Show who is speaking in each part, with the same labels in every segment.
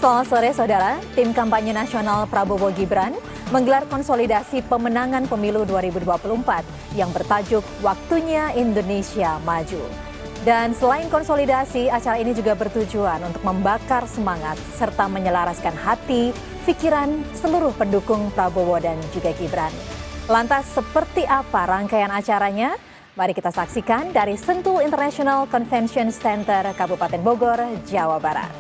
Speaker 1: Selamat sore saudara, tim kampanye nasional Prabowo Gibran menggelar konsolidasi pemenangan pemilu 2024 yang bertajuk Waktunya Indonesia Maju. Dan selain konsolidasi, acara ini juga bertujuan untuk membakar semangat serta menyelaraskan hati, pikiran seluruh pendukung Prabowo dan juga Gibran. Lantas seperti apa rangkaian acaranya? Mari kita saksikan dari Sentul International Convention Center, Kabupaten Bogor, Jawa Barat.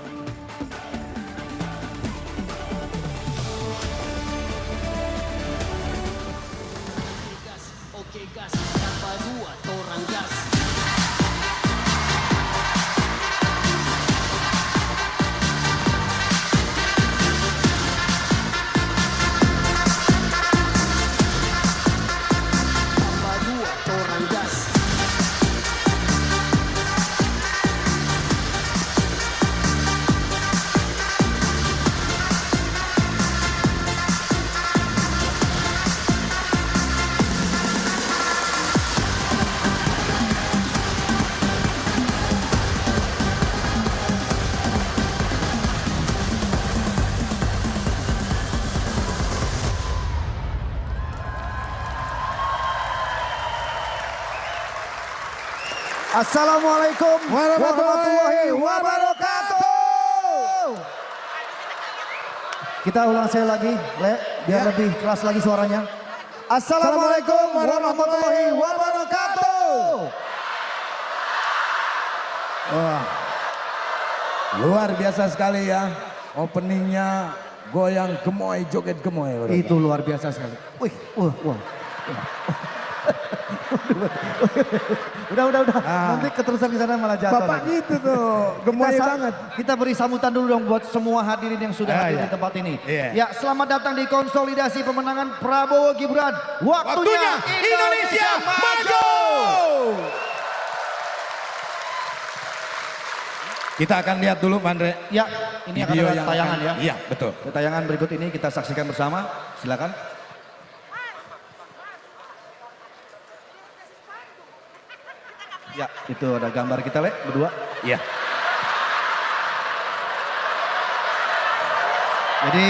Speaker 2: Assalamualaikum warahmatullahi wabarakatuh. Kita ulang sekali lagi, Le, biar lebih keras lagi suaranya. Assalamualaikum warahmatullahi wabarakatuh.
Speaker 3: Wah, luar biasa sekali ya. Openingnya goyang gemoy, joget gemoy.
Speaker 2: Itu luar biasa sekali. Wih, wah. Udah. Nanti keterusan di sana malah jatuh.
Speaker 3: Bapak
Speaker 2: lagi.
Speaker 3: gitu tuh, gemoy banget.
Speaker 2: Kita beri sambutan dulu dong buat semua hadirin yang sudah hadir di tempat ini. Ya, selamat datang di konsolidasi pemenangan Prabowo Gibran. Waktunya Indonesia Maju.
Speaker 3: Kita akan lihat dulu, Mandre.
Speaker 2: Ya, ini akan ada tayangan ya.
Speaker 3: Iya, betul.
Speaker 2: Tayangan berikut ini kita saksikan bersama. Silakan. Ya, itu ada gambar kita, Le, berdua.
Speaker 3: Iya.
Speaker 2: Jadi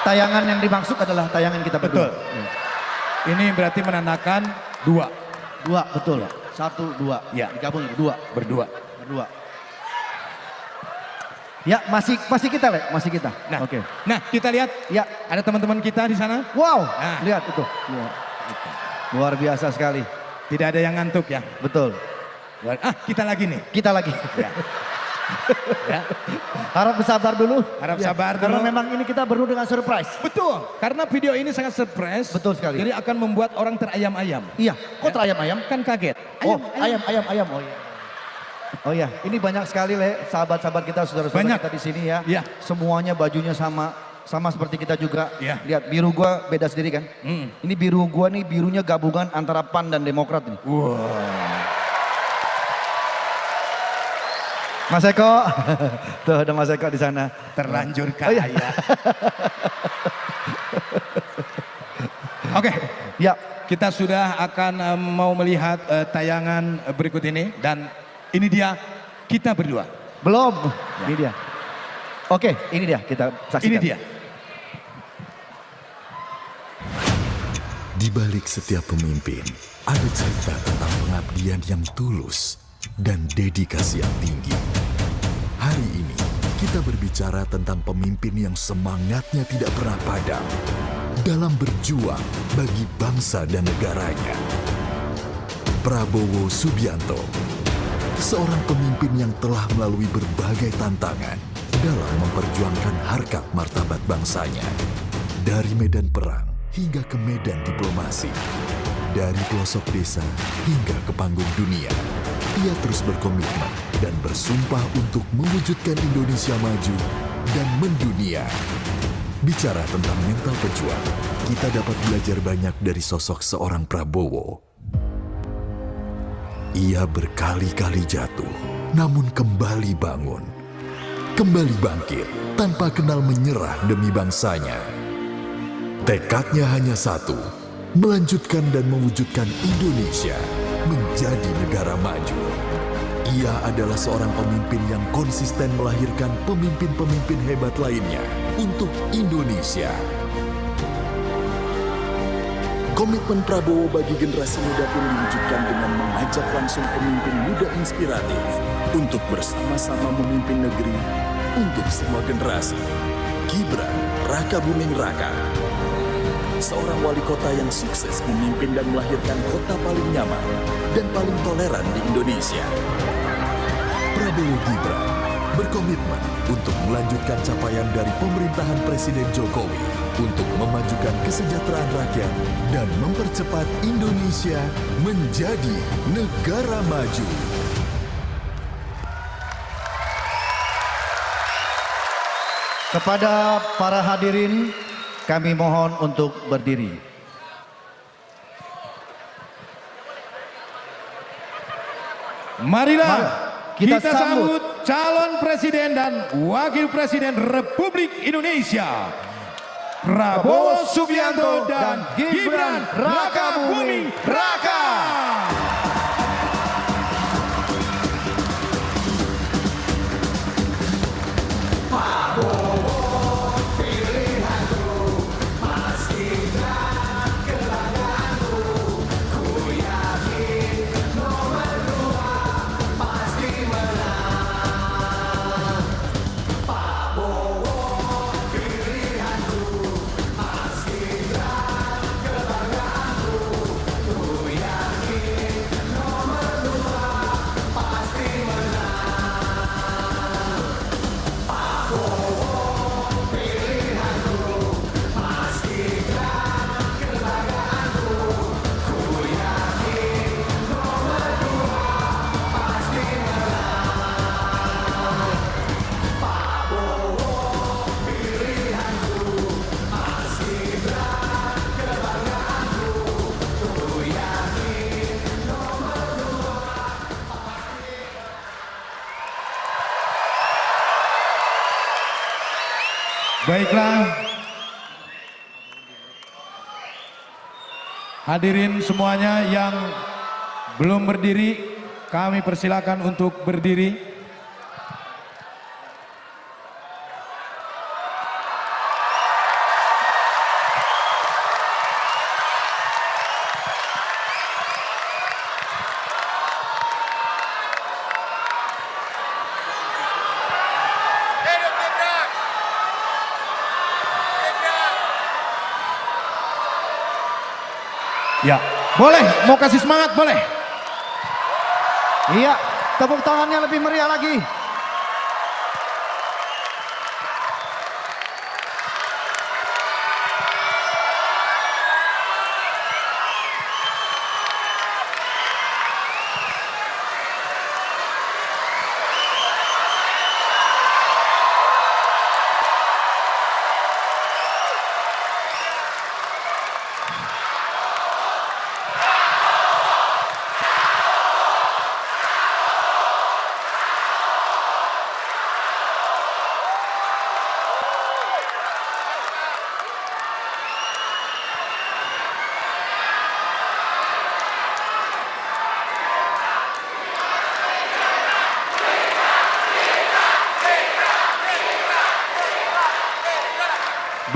Speaker 2: tayangan yang dimaksud adalah tayangan kita berdua.
Speaker 3: Betul. Ini berarti menandakan dua.
Speaker 2: Dua, betul. Satu, dua.
Speaker 3: Ya.
Speaker 2: Digabung dua.
Speaker 3: Berdua.
Speaker 2: Ya, masih kita, Le, masih kita.
Speaker 3: Nah,
Speaker 2: oke.
Speaker 3: Nah, kita lihat.
Speaker 2: Ya,
Speaker 3: Ada teman-teman kita di sana.
Speaker 2: wow.
Speaker 3: Nah.
Speaker 2: Lihat itu. Luar biasa sekali.
Speaker 3: Tidak ada yang ngantuk ya.
Speaker 2: Betul.
Speaker 3: Kita lagi nih.
Speaker 2: Kita lagi.
Speaker 3: Ya. Ya.
Speaker 2: Harap bersabar dulu.
Speaker 3: Harap
Speaker 2: Ya,
Speaker 3: sabar
Speaker 2: karena
Speaker 3: dulu.
Speaker 2: memang ini kita baru dengan surprise.
Speaker 3: Betul. Karena video ini sangat surprise.
Speaker 2: Betul sekali.
Speaker 3: Jadi akan membuat orang terayam-ayam.
Speaker 2: Iya. Kok terayam-ayam?
Speaker 3: Kan kaget.
Speaker 2: Ayam. Oh iya, ini banyak sekali, Le, sahabat-sahabat kita, saudara-saudara
Speaker 3: Banyak.
Speaker 2: kita di sini ya.
Speaker 3: Iya.
Speaker 2: Semuanya bajunya sama seperti kita juga.
Speaker 3: Iya.
Speaker 2: Lihat biru gua beda sendiri kan. Ini biru gua nih, birunya gabungan antara PAN dan Demokrat nih.
Speaker 3: Wow.
Speaker 2: Mas Eko, tuh ada Mas Eko di sana.
Speaker 3: Terlanjur
Speaker 2: Oh, iya.
Speaker 3: kaya. Oke.
Speaker 2: Ya,
Speaker 3: Kita sudah akan mau melihat tayangan berikut ini. Dan ini dia kita berdua.
Speaker 2: belum. Ini dia. Oke, ini dia kita saksikan.
Speaker 3: Ini dia.
Speaker 4: Di balik setiap pemimpin, ada cerita tentang pengabdian yang tulus dan dedikasi yang tinggi. Hari ini, kita berbicara tentang pemimpin yang semangatnya tidak pernah padam dalam berjuang bagi bangsa dan negaranya. Prabowo Subianto, seorang pemimpin yang telah melalui berbagai tantangan dalam memperjuangkan harkat martabat bangsanya. Dari medan perang hingga ke medan diplomasi, dari pelosok desa hingga ke panggung dunia, ia terus berkomitmen dan bersumpah untuk mewujudkan Indonesia maju dan mendunia. Bicara tentang mental pejuang, kita dapat belajar banyak dari sosok seorang Prabowo. Ia berkali-kali jatuh, namun kembali bangun. Kembali bangkit, tanpa kenal menyerah demi bangsanya. Tekadnya hanya satu, melanjutkan dan mewujudkan Indonesia menjadi negara maju. Ia adalah seorang pemimpin yang konsisten melahirkan pemimpin-pemimpin hebat lainnya untuk Indonesia. Komitmen Prabowo bagi generasi muda pun diwujudkan dengan mengajak langsung pemimpin muda inspiratif untuk bersama-sama memimpin negeri untuk semua generasi. Gibran Rakabuming Raka, seorang wali kota yang sukses memimpin dan melahirkan kota paling nyaman dan paling toleran di Indonesia. Prabowo Gibran berkomitmen untuk melanjutkan capaian dari pemerintahan Presiden Jokowi untuk memajukan kesejahteraan rakyat dan mempercepat Indonesia menjadi negara maju.
Speaker 2: Kepada para hadirin, kami mohon untuk berdiri.
Speaker 3: Marilah
Speaker 2: kita
Speaker 3: kita sambut calon presiden dan wakil presiden Republik Indonesia, Prabowo Subianto dan Gibran Rakabuming Raka. Baiklah, hadirin semuanya yang belum berdiri, kami persilakan untuk berdiri. Ya, boleh, mau kasih semangat, boleh.
Speaker 2: Iya, tepuk tangannya lebih meriah lagi.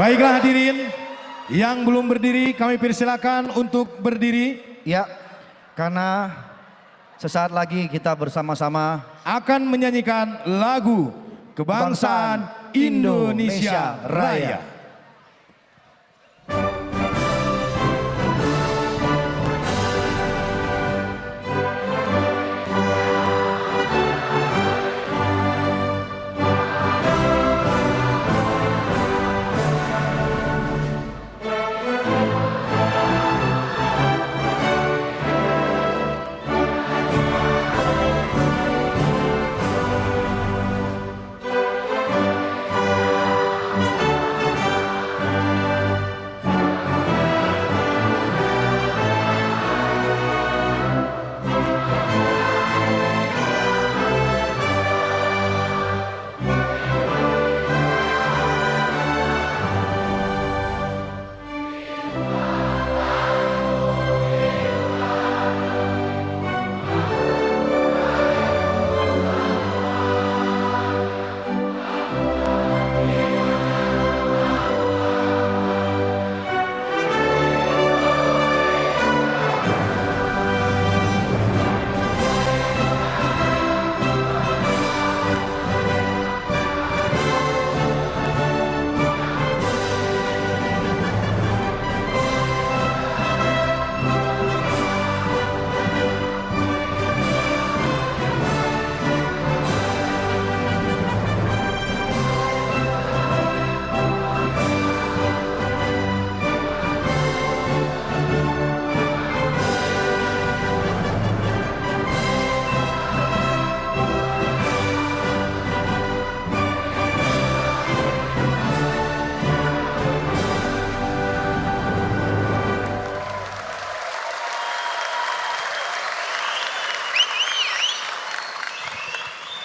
Speaker 3: Baiklah hadirin, yang belum berdiri kami persilakan untuk berdiri.
Speaker 2: Ya, karena sesaat lagi kita bersama-sama
Speaker 3: akan menyanyikan lagu Kebangsaan Indonesia Raya.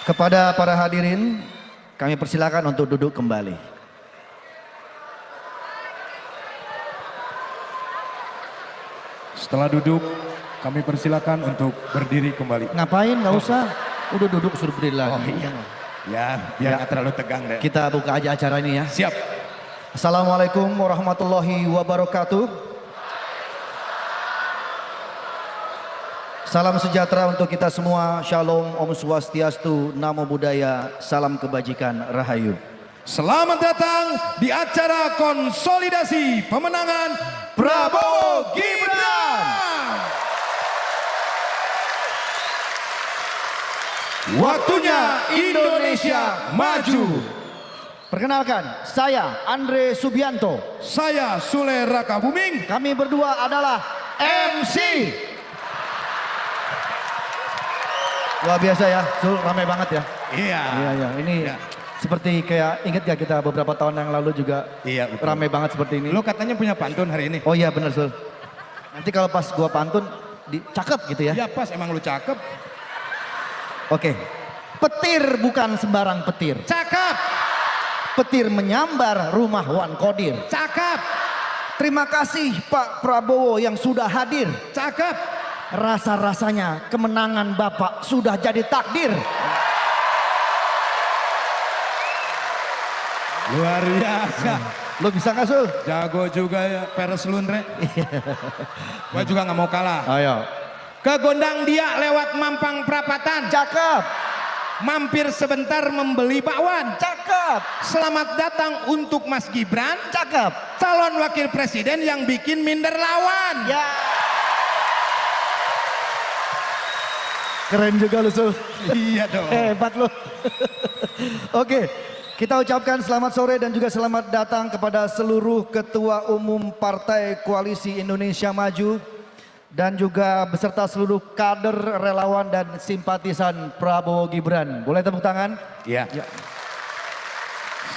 Speaker 2: Kepada para hadirin, kami persilakan untuk duduk kembali.
Speaker 3: Setelah duduk, kami persilakan untuk berdiri kembali.
Speaker 2: Ngapain? Nggak usah. Udah duduk suruh berdiri lagi.
Speaker 3: Oh iya. Ya, biar nggak terlalu tegang deh.
Speaker 2: Kita buka aja acara ini ya.
Speaker 3: Siap.
Speaker 2: Assalamualaikum warahmatullahi wabarakatuh. Salam sejahtera untuk kita semua. Shalom, Om Swastiastu, Namo Buddhaya, salam kebajikan, Rahayu.
Speaker 3: Selamat datang di acara konsolidasi pemenangan Prabowo Gibran. Waktunya Indonesia maju.
Speaker 2: Perkenalkan, saya Andre Subianto.
Speaker 3: Saya Sule Raka Buming.
Speaker 2: Kami berdua adalah MC. Luar biasa ya, Sul, ramai banget ya.
Speaker 3: Iya.
Speaker 2: Iya, ini
Speaker 3: Ya.
Speaker 2: seperti kayak inget gak kita beberapa tahun yang lalu juga
Speaker 3: Iya, betul.
Speaker 2: ramai banget seperti ini.
Speaker 3: Lo katanya punya pantun hari ini.
Speaker 2: Oh iya benar Sul. Nanti kalau pas gua pantun cakep gitu ya.
Speaker 3: Ya pas, emang lu cakep.
Speaker 2: Oke. Petir bukan sembarang petir.
Speaker 3: Cakep.
Speaker 2: Petir menyambar rumah Wan Kodir.
Speaker 3: Cakep.
Speaker 2: Terima kasih Pak Prabowo yang sudah hadir.
Speaker 3: Cakep.
Speaker 2: Rasa-rasanya kemenangan Bapak sudah jadi takdir.
Speaker 3: Luar biasa.
Speaker 2: Lo bisa gak Sul?
Speaker 3: Jago juga ya, peres lundre. Gua juga nggak mau kalah.
Speaker 2: Ayo.
Speaker 3: Ke Gondang Dia lewat Mampang Perapatan.
Speaker 2: Cakep.
Speaker 3: Mampir sebentar membeli bakwan.
Speaker 2: Cakep.
Speaker 3: Selamat datang untuk Mas Gibran,
Speaker 2: Cakep.
Speaker 3: calon wakil presiden yang bikin minder lawan.
Speaker 2: Ya. Keren juga lu Sul.
Speaker 3: Iya dong.
Speaker 2: Hebat lu. Oke, kita ucapkan selamat sore dan juga selamat datang kepada seluruh ketua umum Partai Koalisi Indonesia Maju dan juga beserta seluruh kader, relawan dan simpatisan Prabowo Gibran. Boleh tepuk tangan?
Speaker 3: Iya.
Speaker 2: Ya.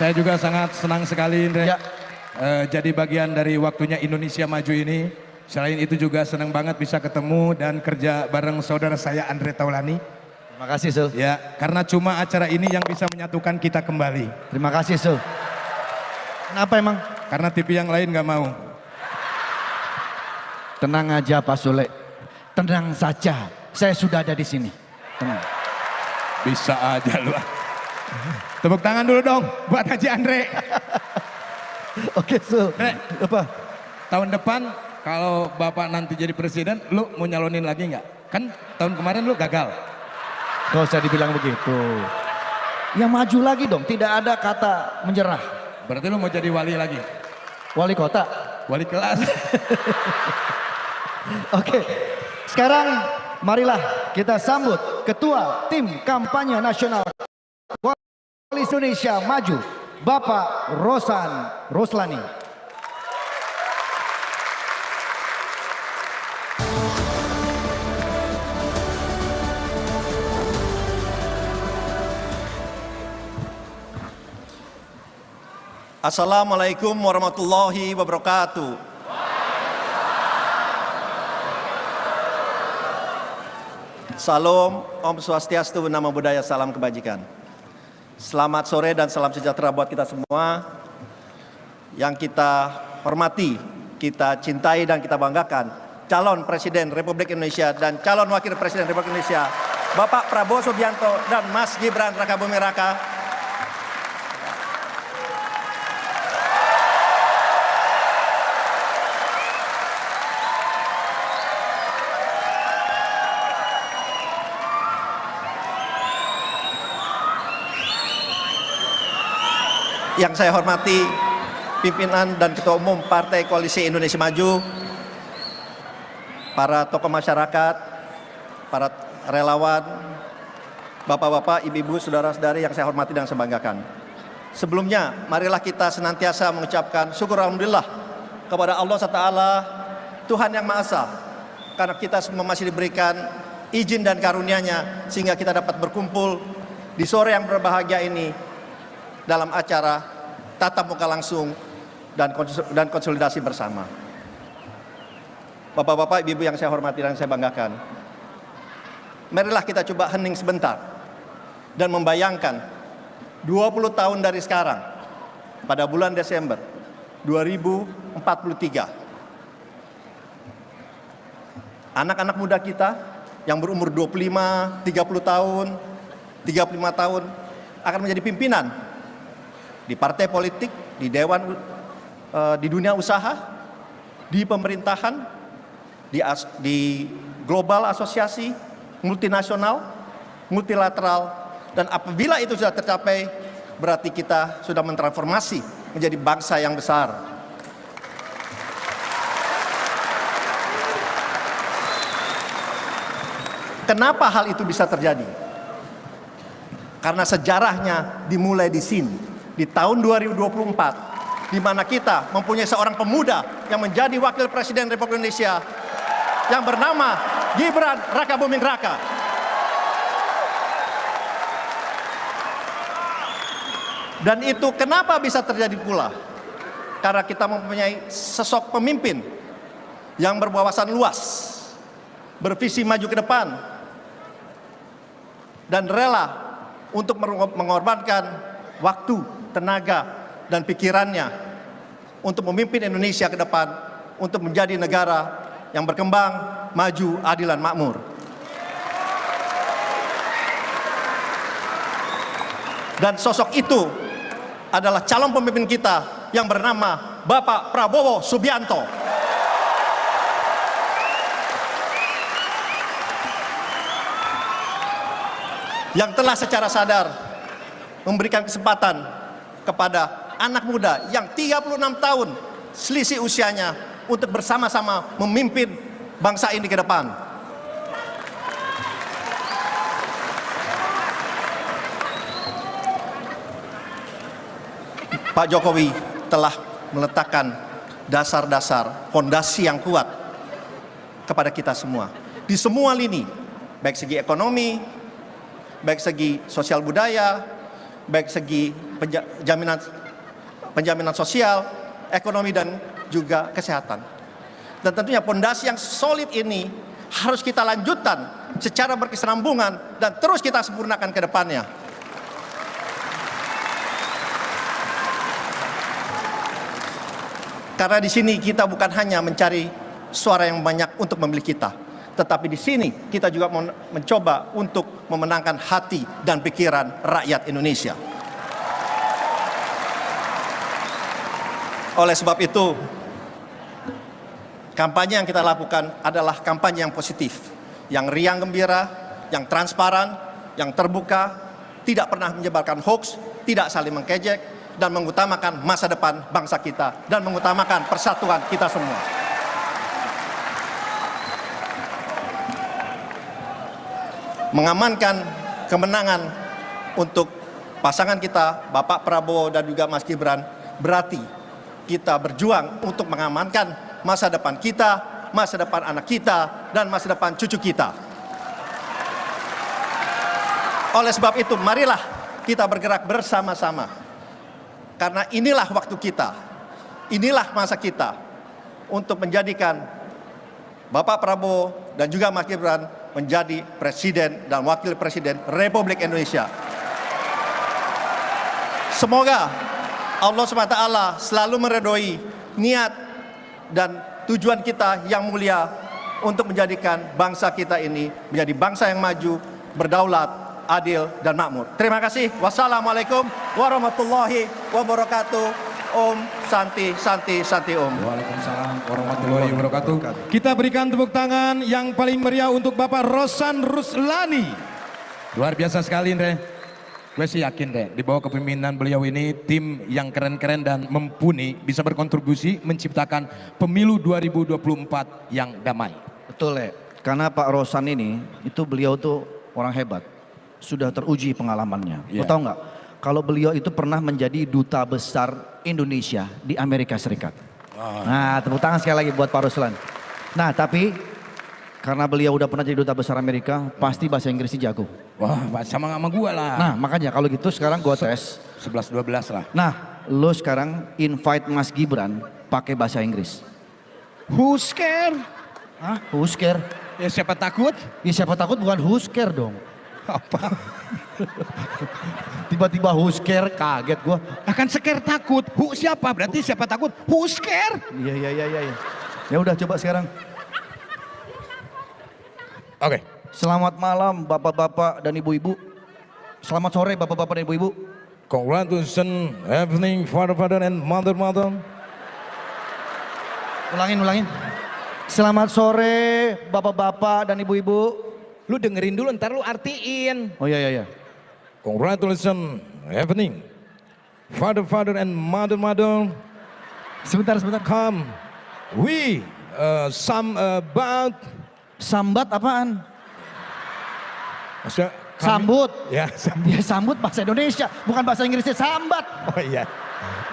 Speaker 3: Saya juga sangat senang sekali Indra.
Speaker 2: Ya.
Speaker 3: Jadi bagian dari waktunya Indonesia Maju ini. Selain itu juga senang banget bisa ketemu dan kerja bareng saudara saya Andre Taulani.
Speaker 2: Terima kasih Sul.
Speaker 3: Ya, karena cuma acara ini yang bisa menyatukan kita kembali.
Speaker 2: Terima kasih Sul. Kenapa emang?
Speaker 3: Karena TV yang lain nggak mau.
Speaker 2: Tenang aja Pak Sule. Tenang saja. Saya sudah ada di sini. Tenang.
Speaker 3: Bisa aja lu. Tepuk tangan dulu dong buat Haji Andre.
Speaker 2: Oke Sul.
Speaker 3: Re.
Speaker 2: Apa?
Speaker 3: Tahun depan kalau Bapak nanti jadi presiden, lu mau nyalonin lagi nggak? Kan tahun kemarin lu gagal.
Speaker 2: Gak usah dibilang begitu. Ya maju lagi dong, tidak ada kata menyerah.
Speaker 3: Berarti lu mau jadi wali lagi?
Speaker 2: Wali kota.
Speaker 3: Wali kelas.
Speaker 2: Oke, sekarang marilah kita sambut Ketua Tim Kampanye Nasional Koalisi Indonesia Maju, Bapak Roslani.
Speaker 5: Assalamualaikum warahmatullahi wabarakatuh. Salam, Om Swastiastu, Namo Buddhaya, salam kebajikan. Selamat sore dan salam sejahtera buat kita semua yang kita hormati, kita cintai dan kita banggakan. Calon Presiden Republik Indonesia dan calon Wakil Presiden Republik Indonesia, Bapak Prabowo Subianto dan Mas Gibran Raka Buming Raka. Yang saya hormati pimpinan dan Ketua Umum Partai Koalisi Indonesia Maju, para tokoh masyarakat, para relawan, bapak-bapak, ibu-ibu, saudara-saudari yang saya hormati dan saya banggakan. Sebelumnya, marilah kita senantiasa mengucapkan syukur alhamdulillah kepada Allah SWT, Tuhan yang Maha Esa, karena kita semua masih diberikan izin dan karunia-Nya sehingga kita dapat berkumpul di sore yang berbahagia ini dalam acara tatap muka langsung dan konsolidasi bersama. Bapak-bapak, ibu-ibu yang saya hormati dan saya banggakan, marilah kita coba hening sebentar dan membayangkan 20 tahun dari sekarang, pada bulan Desember 2043, anak-anak muda kita yang berumur 25, 30 tahun, 35 tahun akan menjadi pimpinan di partai politik, di dewan, di dunia usaha, di pemerintahan, di global asosiasi, multinasional, multilateral, dan apabila itu sudah tercapai, berarti kita sudah mentransformasi menjadi bangsa yang besar. Kenapa hal itu bisa terjadi? Karena sejarahnya dimulai di sini, di tahun 2024, di mana kita mempunyai seorang pemuda yang menjadi wakil presiden Republik Indonesia yang bernama Gibran Rakabuming Raka. Dan itu kenapa bisa terjadi pula? Karena kita mempunyai sosok pemimpin yang berwawasan luas, bervisi maju ke depan, dan rela untuk mengorbankan waktu, tenaga, dan pikirannya untuk memimpin Indonesia ke depan, untuk menjadi negara yang berkembang, maju, adil, dan makmur. Dan sosok itu adalah calon pemimpin kita yang bernama Bapak Prabowo Subianto. Yang telah secara sadar memberikan kesempatan kepada anak muda yang 36 tahun selisih usianya untuk bersama-sama memimpin bangsa ini ke depan. Pak Jokowi telah meletakkan dasar-dasar fondasi yang kuat kepada kita semua di semua lini, baik segi ekonomi, baik segi sosial budaya, baik segi penjaminan sosial, ekonomi, dan juga kesehatan. Dan tentunya fondasi yang solid ini harus kita lanjutkan secara berkesinambungan dan terus kita sempurnakan ke depannya. Karena di sini kita bukan hanya mencari suara yang banyak untuk memilih kita, tetapi di sini kita juga mencoba untuk memenangkan hati dan pikiran rakyat Indonesia. Oleh sebab itu, kampanye yang kita lakukan adalah kampanye yang positif, yang riang gembira, yang transparan, yang terbuka, tidak pernah menyebarkan hoax, tidak saling mengkejek, dan mengutamakan masa depan bangsa kita, dan mengutamakan persatuan kita semua. Mengamankan kemenangan untuk pasangan kita, Bapak Prabowo dan juga Mas Gibran, berarti kita berjuang untuk mengamankan masa depan kita, masa depan anak kita, dan masa depan cucu kita. Oleh sebab itu, marilah kita bergerak bersama-sama. Karena inilah waktu kita, inilah masa kita untuk menjadikan Bapak Prabowo dan juga Mas Gibran menjadi Presiden dan Wakil Presiden Republik Indonesia. Semoga Allah SWT selalu meridhoi niat dan tujuan kita yang mulia untuk menjadikan bangsa kita ini menjadi bangsa yang maju, berdaulat, adil, dan makmur. Terima kasih. Wassalamualaikum warahmatullahi wabarakatuh. Om Santi Santi Santi Om.
Speaker 3: Waalaikumsalam warahmatullahi wabarakatuh. Kita berikan tepuk tangan yang paling meriah untuk Bapak Rosan Ruslani. Luar biasa sekali, Andre. Gue sih yakin deh, di bawah kepemimpinan beliau ini tim yang keren-keren dan mumpuni bisa berkontribusi menciptakan pemilu 2024 yang damai.
Speaker 2: Betul, Le. Karena Pak Rosan ini, itu beliau tuh orang hebat. Sudah teruji pengalamannya. Lo tau nggak? Kalau beliau itu pernah menjadi duta besar Indonesia di Amerika Serikat. Nah, tepuk tangan sekali lagi buat Pak Ruslan. Nah, tapi karena beliau udah pernah jadi duta besar Amerika, pasti bahasa Inggrisnya jago.
Speaker 3: Wah, sama gua lah.
Speaker 2: Nah, makanya kalau gitu sekarang gua tes
Speaker 3: 11-12 lah.
Speaker 2: Nah, lo sekarang invite Mas Gibran pakai bahasa Inggris.
Speaker 3: Who's care?
Speaker 2: Hah? Who's care?
Speaker 3: Ya siapa takut?
Speaker 2: Ya siapa takut bukan who's care dong. Apa? Tiba-tiba husker, kaget gua.
Speaker 3: Akan scare takut. Siapa? Berarti siapa takut? Scare.
Speaker 2: Iya. Ya udah coba sekarang.
Speaker 3: Oke.
Speaker 2: Selamat malam bapak-bapak dan ibu-ibu. Selamat sore bapak-bapak dan ibu-ibu.
Speaker 3: Congratulations, evening, father and mother.
Speaker 2: Ulangin. Selamat sore bapak-bapak dan ibu-ibu.
Speaker 3: Lu dengerin dulu, ntar lu artiin.
Speaker 2: Oh iya.
Speaker 3: Congratulations, evening, father and mother.
Speaker 2: Sebentar.
Speaker 3: Come, we some about.
Speaker 2: Sambat apaan?
Speaker 3: Maksudnya,
Speaker 2: Sambut.
Speaker 3: Ya,
Speaker 2: Dia sambut bahasa Indonesia, bukan bahasa Inggrisnya sambat.
Speaker 3: Oh iya.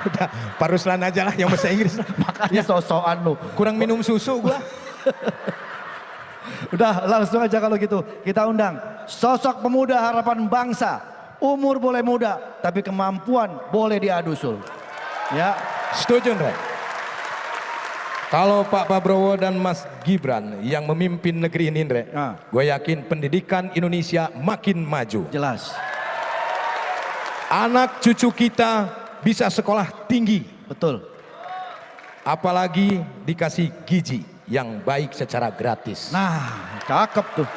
Speaker 3: Udah, Pak Ruslan aja lah yang bahasa Inggris.
Speaker 2: Makanya so-soan lu.
Speaker 3: Kurang minum susu gua.
Speaker 2: Udah langsung aja kalau gitu. Kita undang sosok pemuda harapan bangsa. Umur boleh muda, tapi kemampuan boleh diadu sul. Ya.
Speaker 3: Setuju, Andre? Kalau Pak Prabowo dan Mas Gibran yang memimpin negeri ini, Andre, gue yakin pendidikan Indonesia makin maju.
Speaker 2: Jelas.
Speaker 3: Anak cucu kita bisa sekolah tinggi.
Speaker 2: Betul.
Speaker 3: Apalagi dikasih gizi yang baik secara gratis.
Speaker 2: Nah, cakep tuh.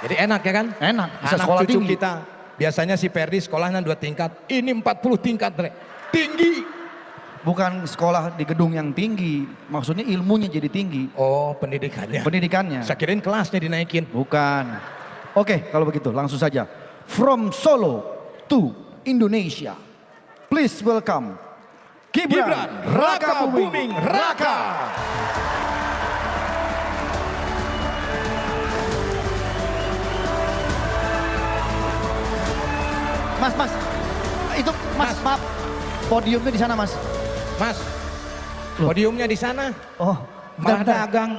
Speaker 3: Jadi enak ya kan?
Speaker 2: Enak, bisa
Speaker 3: Anak
Speaker 2: sekolah
Speaker 3: cucu
Speaker 2: tinggi.
Speaker 3: kita, biasanya si Perdi sekolahnya 2 tingkat, ini 40 tingkat, Andre. Tinggi.
Speaker 2: Bukan sekolah di gedung yang tinggi, maksudnya ilmunya jadi tinggi.
Speaker 3: Oh, pendidikannya.
Speaker 2: Pendidikannya.
Speaker 3: Saya kirain kelasnya dinaikin.
Speaker 2: Bukan. Oke, kalau begitu langsung saja. From Solo to Indonesia. Please welcome Gibran Raka Buming Raka. Mas. Itu Mas, maaf. Podiumnya di sana, Mas.
Speaker 3: Mas, podiumnya di sana.
Speaker 2: Oh,
Speaker 3: Malah
Speaker 2: bentar.
Speaker 3: dagang.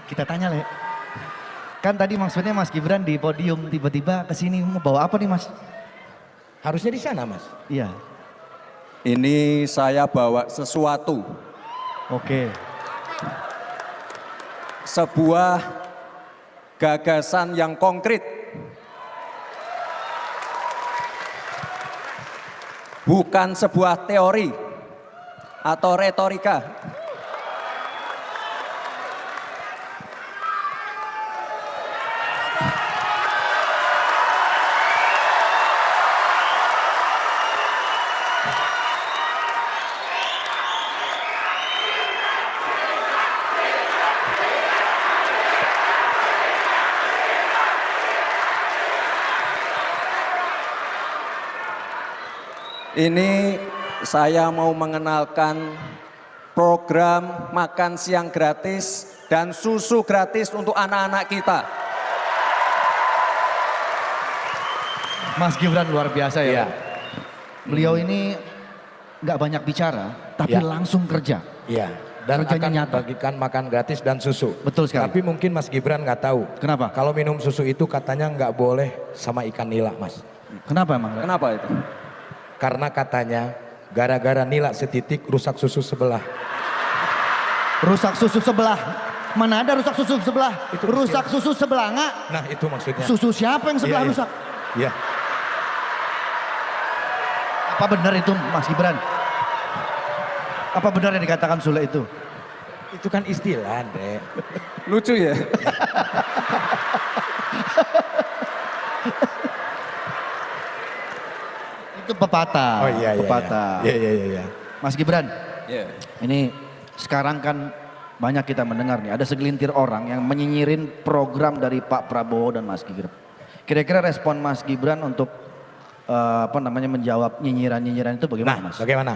Speaker 2: Kita tanya, Le. Kan tadi maksudnya Mas Gibran di podium, tiba-tiba kesini mau bawa apa nih, Mas?
Speaker 3: Harusnya di sana, Mas.
Speaker 2: Iya.
Speaker 6: Ini saya bawa sesuatu,
Speaker 2: Oke.
Speaker 6: sebuah gagasan yang konkret. Bukan sebuah teori atau retorika. Ini saya mau mengenalkan program makan siang gratis dan susu gratis untuk anak-anak kita.
Speaker 2: Mas Gibran luar biasa ya.
Speaker 3: Iya.
Speaker 2: Beliau ini nggak banyak bicara, tapi
Speaker 3: Iya.
Speaker 2: langsung kerja.
Speaker 3: Iya. Dan
Speaker 2: Kerjanya
Speaker 3: akan
Speaker 2: nyata.
Speaker 3: bagikan makan gratis dan susu.
Speaker 2: Betul sekali.
Speaker 3: Tapi mungkin Mas Gibran nggak tahu.
Speaker 2: Kenapa?
Speaker 3: Kalau minum susu itu katanya nggak boleh sama ikan nila, Mas.
Speaker 2: Kenapa emang?
Speaker 6: Kenapa itu?
Speaker 3: Karena katanya gara-gara nila setitik rusak susu sebelah.
Speaker 2: Rusak susu sebelah. Mana ada rusak susu sebelah?
Speaker 3: Itu
Speaker 2: rusak susu sebelah nggak?
Speaker 3: Nah itu maksudnya.
Speaker 2: Susu siapa yang sebelah
Speaker 3: Iya, iya.
Speaker 2: rusak?
Speaker 3: Iya.
Speaker 2: Apa benar itu Mas Gibran? Apa benar yang dikatakan Sule itu?
Speaker 3: Itu kan istilah, Dek.
Speaker 6: Lucu ya?
Speaker 2: Itu pepatah.
Speaker 3: Oh iya, iya.
Speaker 2: Pepatah.
Speaker 3: Iya.
Speaker 2: Mas Gibran,
Speaker 6: Ya.
Speaker 2: ini sekarang kan banyak kita mendengar nih, ada segelintir orang yang menyinyirin program dari Pak Prabowo dan Mas Gibran. Kira-kira respon Mas Gibran untuk menjawab nyinyiran-nyinyiran itu bagaimana,
Speaker 3: Nah,
Speaker 2: Mas?
Speaker 3: bagaimana?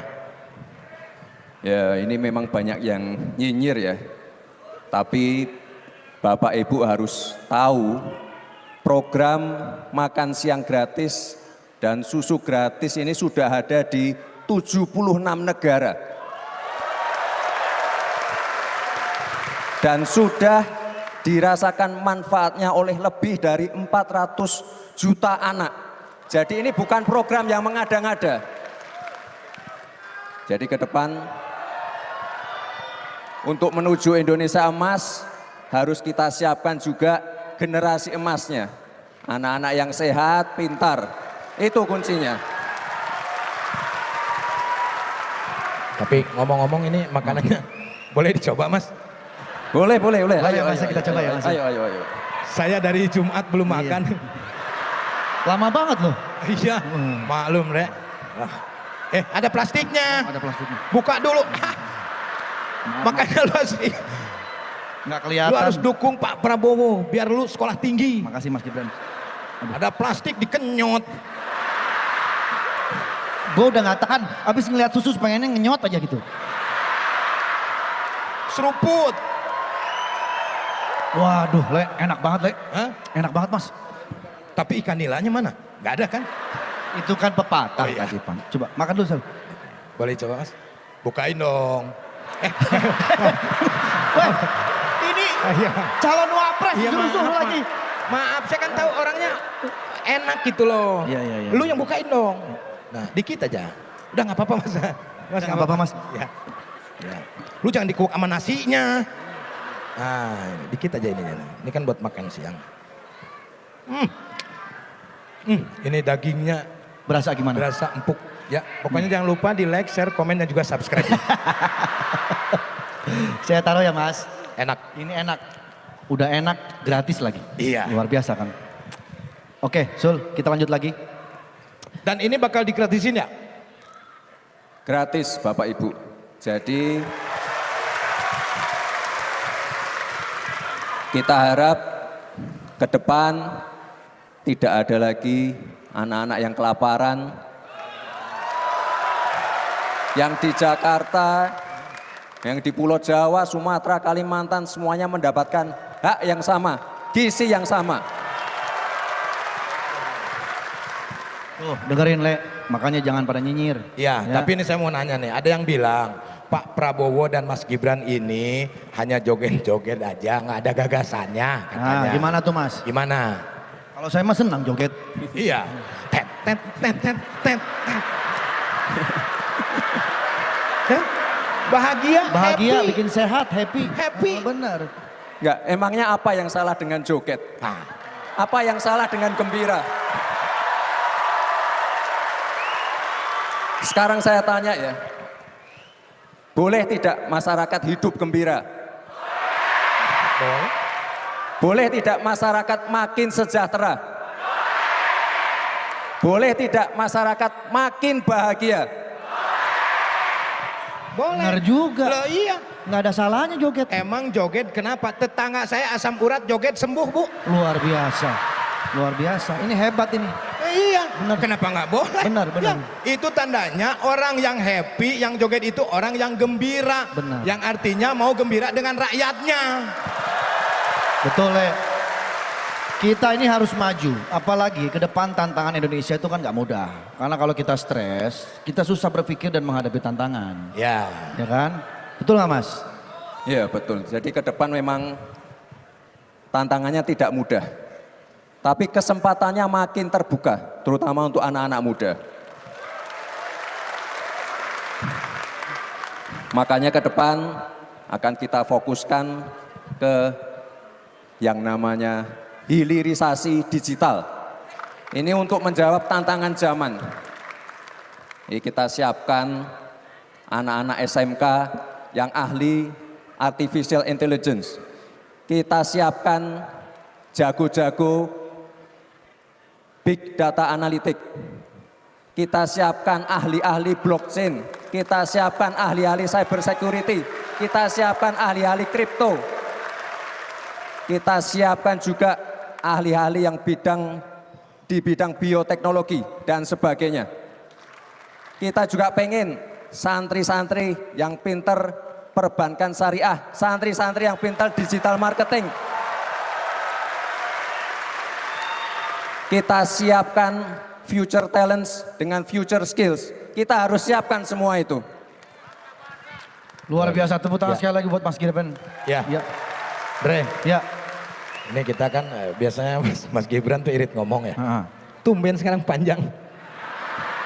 Speaker 6: Ya, ini memang banyak yang nyinyir ya. Tapi Bapak Ibu harus tahu program makan siang gratis dan susu gratis ini sudah ada di 76 negara. Dan sudah dirasakan manfaatnya oleh lebih dari 400 juta anak. Jadi ini bukan program yang mengada-ngada. Jadi ke depan untuk menuju Indonesia emas harus kita siapkan juga generasi emasnya. Anak-anak yang sehat, pintar. Itu kuncinya.
Speaker 3: Tapi ngomong-ngomong ini makanannya boleh dicoba Mas?
Speaker 6: Boleh, boleh.
Speaker 2: Ayo, Mas, kita coba ya, Mas.
Speaker 6: Ayo.
Speaker 3: Saya dari Jumat belum makan.
Speaker 2: Lama banget loh.
Speaker 3: Iya, maklum Rek. Ada plastiknya.
Speaker 2: Ada plastiknya.
Speaker 3: Buka dulu. Makanya lu
Speaker 2: Nggak kelihatan.
Speaker 3: harus dukung Pak Prabowo biar lu sekolah tinggi.
Speaker 2: Makasih Mas Gibran.
Speaker 3: Ada plastik dikenyot.
Speaker 2: Gue udah nggak tahan, abis ngeliat susu pengennya ngenyot aja gitu.
Speaker 3: Seruput.
Speaker 2: Waduh, Le, enak banget, Le.
Speaker 3: Hah?
Speaker 2: Enak banget, Mas.
Speaker 3: Tapi ikan nilanya mana? Gak ada kan?
Speaker 2: Itu kan pepatah
Speaker 3: Oh, iya.
Speaker 2: tadi, Pan. Coba makan dulu, Sal.
Speaker 3: Boleh coba Mas? Bukain dong.
Speaker 2: Weh, ini
Speaker 3: Iya.
Speaker 2: calon wapres
Speaker 3: Iya,
Speaker 2: suruh-suruh
Speaker 3: maaf,
Speaker 2: lagi.
Speaker 3: Maaf, saya kan tahu orangnya enak gitu loh.
Speaker 2: Iya.
Speaker 3: Lu yang bukain dong. Nah, dikit aja. Udah nggak apa-apa Mas.
Speaker 2: Nggak apa-apa, Mas.
Speaker 3: Ya. Lu jangan dikuak sama nasinya. Nah, dikit aja ini. Ini kan buat makan siang. Ini dagingnya
Speaker 2: Berasa gimana?
Speaker 3: berasa empuk. Ya, pokoknya jangan lupa di like, share, komen, dan juga subscribe.
Speaker 2: Saya taruh ya, Mas.
Speaker 3: Enak.
Speaker 2: Ini enak. Udah enak, gratis lagi.
Speaker 3: Iya.
Speaker 2: Luar biasa kan. Oke, Sul, kita lanjut lagi.
Speaker 3: Dan ini bakal digratisin ya?
Speaker 6: Gratis Bapak Ibu. Jadi kita harap ke depan tidak ada lagi anak-anak yang kelaparan. Yang di Jakarta, yang di Pulau Jawa, Sumatera, Kalimantan semuanya mendapatkan hak yang sama, gizi yang sama.
Speaker 2: Tuh, dengerin, Le. Makanya jangan pada nyinyir.
Speaker 3: Ya, tapi ini saya mau nanya nih, ada yang bilang Pak Prabowo dan Mas Gibran ini hanya joget-joget aja, nggak ada gagasannya katanya.
Speaker 2: Nah, gimana tuh, Mas?
Speaker 3: Gimana?
Speaker 2: Kalau saya mah senang joget.
Speaker 3: Iya. Tet, tet, tet, tet, tet, tet. Hah? Bahagia,
Speaker 2: Bahagia,
Speaker 3: happy.
Speaker 2: bikin sehat, happy.
Speaker 3: Happy.
Speaker 2: Oh, benar.
Speaker 6: Enggak, emangnya apa yang salah dengan joget?
Speaker 3: Nah,
Speaker 6: Apa yang salah dengan gembira? Sekarang saya tanya ya, boleh tidak masyarakat hidup gembira?
Speaker 3: boleh.
Speaker 6: Boleh tidak masyarakat makin sejahtera? Boleh tidak masyarakat makin bahagia?
Speaker 3: Boleh.
Speaker 2: Benar juga.
Speaker 3: Loh iya.
Speaker 2: Nggak ada salahnya joget.
Speaker 3: Emang joget kenapa? Tetangga saya asam urat joget sembuh Bu.
Speaker 2: Luar biasa. Luar biasa. Ini hebat ini.
Speaker 3: Iya.
Speaker 2: Benar.
Speaker 3: Kenapa nggak boleh?
Speaker 2: Benar, benar.
Speaker 3: Ya, itu tandanya orang yang happy, yang joget itu orang yang gembira.
Speaker 2: Benar.
Speaker 3: Yang artinya mau gembira dengan rakyatnya.
Speaker 2: Betul, Le. Kita ini harus maju, apalagi ke depan tantangan Indonesia itu kan nggak mudah. Karena kalau kita stres, kita susah berpikir dan menghadapi tantangan.
Speaker 3: Ya.
Speaker 2: Ya kan? Betul nggak, Mas?
Speaker 6: Ya betul, jadi ke depan memang tantangannya tidak mudah. Tapi kesempatannya makin terbuka, terutama untuk anak-anak muda. Makanya ke depan akan kita fokuskan ke yang namanya hilirisasi digital. Ini untuk menjawab tantangan zaman. Ini kita siapkan anak-anak SMK yang ahli artificial intelligence. Kita siapkan jago-jago big data analytic. Kita siapkan ahli-ahli blockchain. Kita siapkan ahli-ahli cyber security. Kita siapkan ahli-ahli kripto. Kita siapkan juga ahli-ahli yang di bidang bioteknologi dan sebagainya. Kita juga pengen santri-santri yang pinter perbankan syariah, santri-santri yang pinter digital marketing. Kita siapkan future talents dengan future skills. Kita harus siapkan semua itu.
Speaker 2: Luar biasa. Tepuk tangan
Speaker 3: Ya.
Speaker 2: sekali lagi buat Mas Gibran.
Speaker 3: Ya.
Speaker 2: Ya.
Speaker 3: Dre,
Speaker 2: Ya.
Speaker 3: ini kita kan biasanya Mas Gibran tuh irit ngomong ya.
Speaker 2: Ha-ha.
Speaker 3: Tumben sekarang panjang.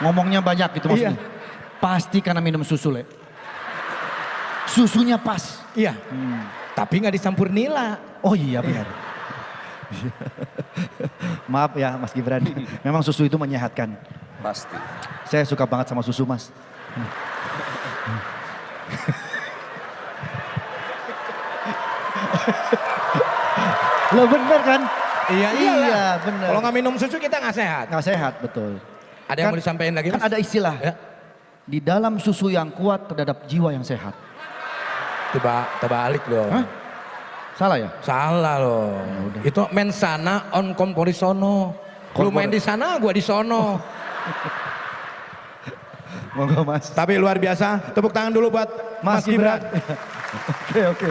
Speaker 2: Ngomongnya banyak gitu maksudnya.
Speaker 3: Iya.
Speaker 2: Pasti karena minum susu, Le. Susunya pas.
Speaker 3: Iya. Tapi nggak dicampur nila.
Speaker 2: Oh iya benar. Maaf ya Mas Gibran, memang susu itu menyehatkan.
Speaker 6: Pasti.
Speaker 2: Saya suka banget sama susu Mas. Lo bener kan? Iya bener.
Speaker 3: Kalau nggak minum susu kita nggak sehat.
Speaker 2: Nggak sehat, betul.
Speaker 3: Ada yang mau disampaikan lagi,
Speaker 2: Kan
Speaker 3: Mas?
Speaker 2: ada istilah,
Speaker 3: Ya.
Speaker 2: di dalam susu yang kuat terhadap jiwa yang sehat.
Speaker 3: Terbalik loh.
Speaker 2: Hah? Salah ya?
Speaker 3: Salah loh. Itu main sana on kompori sono. Lu main di sana, gua di sono.
Speaker 2: Monggo Mas.
Speaker 3: Tapi luar biasa. Tepuk tangan dulu buat Mas Gibran.
Speaker 2: Oke.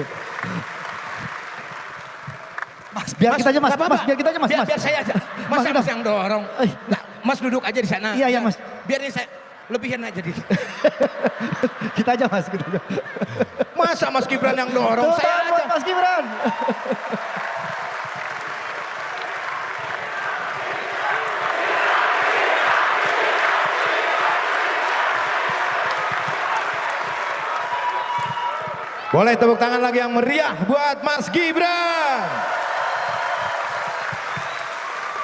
Speaker 2: Mas, biar kita aja Mas.
Speaker 3: nggak apa-apa.
Speaker 2: Mas, biar kita aja Mas.
Speaker 3: Biar saya aja. Mas yang dorong.
Speaker 2: Eh.
Speaker 3: Nah, Mas duduk aja di sana.
Speaker 2: Iya, Mas.
Speaker 3: Biar ini saya lebihin aja dikit.
Speaker 2: Kita aja Mas, kita aja.
Speaker 3: Masa Mas Gibran yang dorong?
Speaker 2: Tepuk
Speaker 3: Saya
Speaker 2: tangan buat
Speaker 3: aja.
Speaker 2: Mas Gibran.
Speaker 3: Boleh tepuk tangan lagi yang meriah buat Mas Gibran.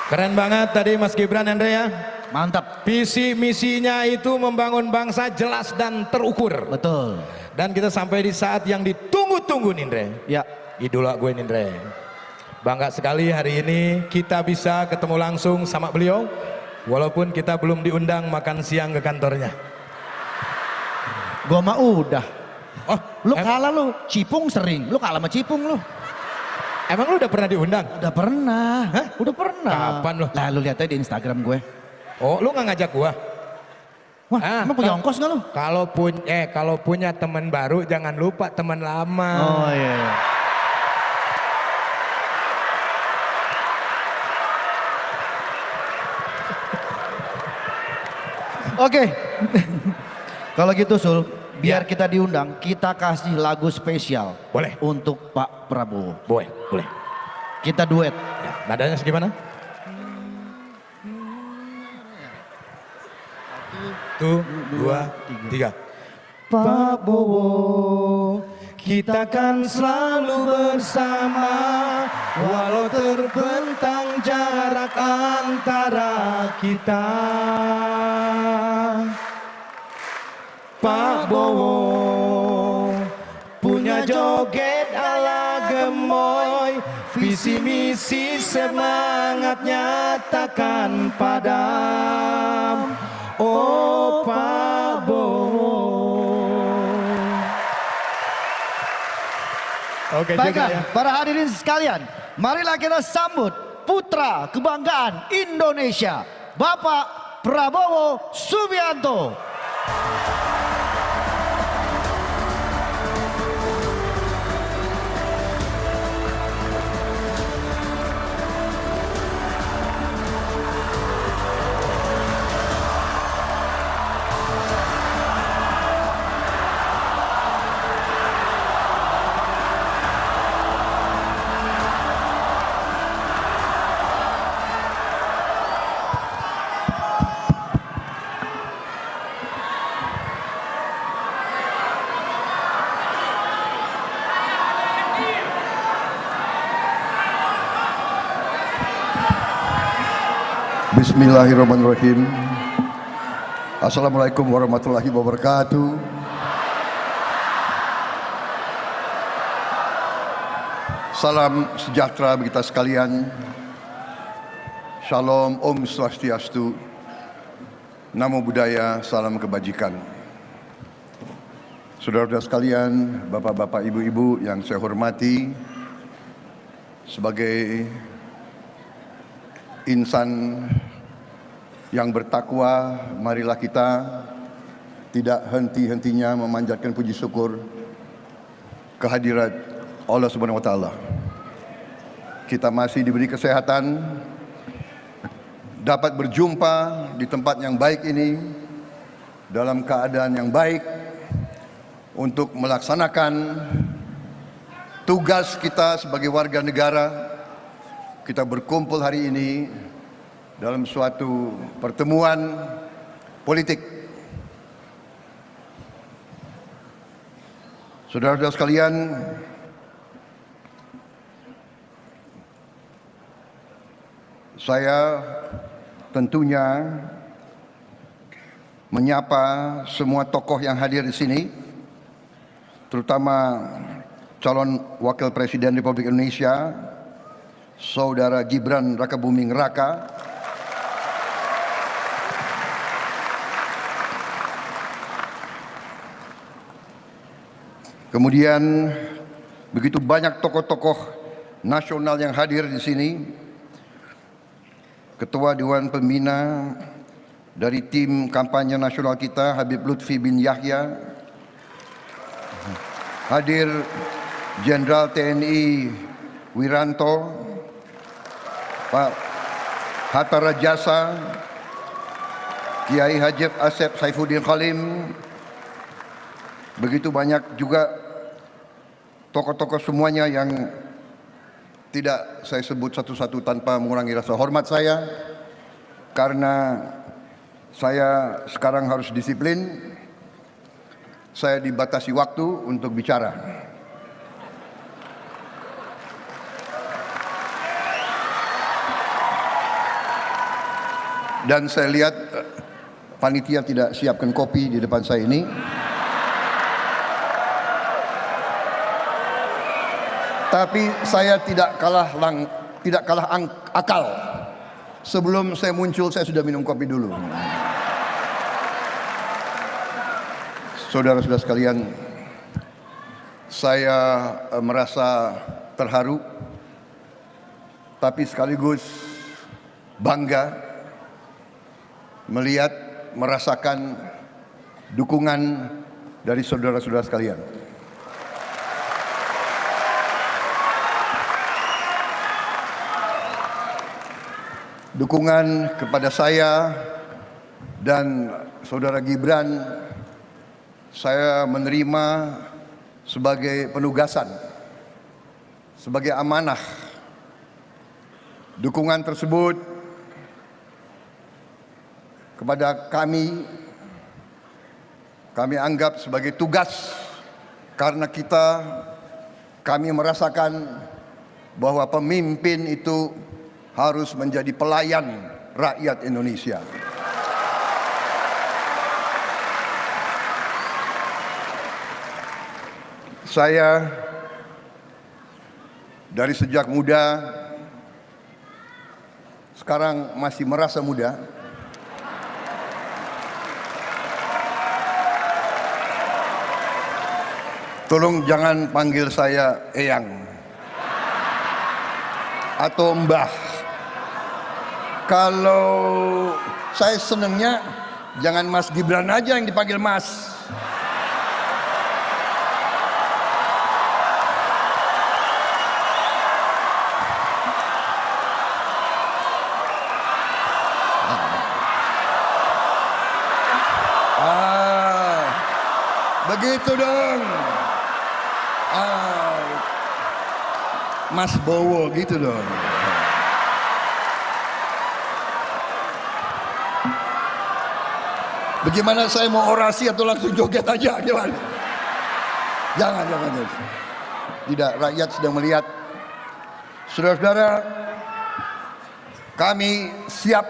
Speaker 3: Keren banget tadi Mas Gibran Andre ya.
Speaker 2: Mantap.
Speaker 3: Visi misinya itu membangun bangsa jelas dan terukur.
Speaker 2: Betul.
Speaker 3: Dan kita sampai di saat yang ditunggu-tunggu Nindre.
Speaker 2: Ya.
Speaker 3: Idola gue Nindre. Bangga sekali hari ini kita bisa ketemu langsung sama beliau. Walaupun kita belum diundang makan siang ke kantornya.
Speaker 2: Gua mah udah.
Speaker 3: Oh,
Speaker 2: Lu kalah lu, Cipung sering. Lu kalah sama Cipung lu.
Speaker 3: emang lu udah pernah diundang?
Speaker 2: Udah pernah.
Speaker 3: Hah?
Speaker 2: Udah pernah.
Speaker 3: Kapan lu?
Speaker 2: Lah lu lihat aja di Instagram gue.
Speaker 3: Oh, lu nggak ngajak gua?
Speaker 2: Wah,
Speaker 3: Ah,
Speaker 2: emang punya ongkos gak lu?
Speaker 3: Kalau punya teman baru jangan lupa teman lama.
Speaker 2: Oh iya. Oke. Kalau gitu Sul, biar
Speaker 3: Ya.
Speaker 2: kita diundang, kita kasih lagu spesial.
Speaker 3: Boleh.
Speaker 2: Untuk Pak Prabowo.
Speaker 3: Boleh.
Speaker 2: Kita duet.
Speaker 3: Ya, nadanya segimana? Satu, dua, tiga. Pak Bowo, kita kan selalu bersama, walau terbentang jarak antara kita. Pak Bowo punya joget ala gemoy, visi misi semangatnya takkan padam. Oh Pak Bowo. Oke juga ya.
Speaker 2: Baiklah, para hadirin sekalian, marilah kita sambut putra kebanggaan Indonesia, Bapak Prabowo Subianto.
Speaker 7: Bismillahirrahmanirrahim. Assalamualaikum warahmatullahi wabarakatuh. Salam sejahtera bagi kita sekalian. Shalom, Om Swastiastu. Namo Buddhaya, salam kebajikan. Saudara-saudara sekalian, bapak-bapak, ibu-ibu yang saya hormati, sebagai insan yang bertakwa, marilah kita tidak henti-hentinya memanjatkan puji syukur kehadirat Allah Subhanahu wa taala. Kita masih diberi kesehatan, dapat berjumpa di tempat yang baik ini dalam keadaan yang baik untuk melaksanakan tugas kita sebagai warga negara. Kita berkumpul hari ini dalam suatu pertemuan politik. Saudara-saudara sekalian, saya tentunya menyapa semua tokoh yang hadir di sini, terutama calon Wakil Presiden Republik Indonesia, Saudara Gibran Rakabuming Raka, kemudian begitu banyak tokoh-tokoh nasional yang hadir di sini, Ketua Dewan Pembina dari tim kampanye nasional kita, Habib Lutfi bin Yahya, hadir Jenderal TNI Wiranto, Pak Hatta Rajasa, Kiai Haji Asep Saifuddin Khalim, begitu banyak juga tokoh-tokoh semuanya yang tidak saya sebut satu-satu tanpa mengurangi rasa hormat saya, karena saya sekarang harus disiplin, saya dibatasi waktu untuk bicara. Dan saya lihat panitia tidak siapkan kopi di depan saya ini. Tapi saya tidak kalah akal. Sebelum saya muncul, saya sudah minum kopi dulu. Saudara-saudara sekalian, saya merasa terharu, tapi sekaligus bangga melihat, merasakan dukungan dari saudara-saudara sekalian. Dukungan kepada saya dan Saudara Gibran saya menerima sebagai penugasan, sebagai amanah. Dukungan tersebut kepada kami anggap sebagai tugas, karena kami merasakan bahwa pemimpin itu harus menjadi pelayan rakyat Indonesia. Saya dari sejak muda, sekarang masih merasa muda, tolong jangan panggil saya Eyang atau Mbah. Kalau saya senangnya jangan Mas Gibran aja yang dipanggil Mas. Begitu dong. Mas Bowo gitu dong. Bagaimana saya mau orasi atau langsung joget aja? Gimana? Jangan. Tidak, rakyat sedang melihat. Saudara-saudara, kami siap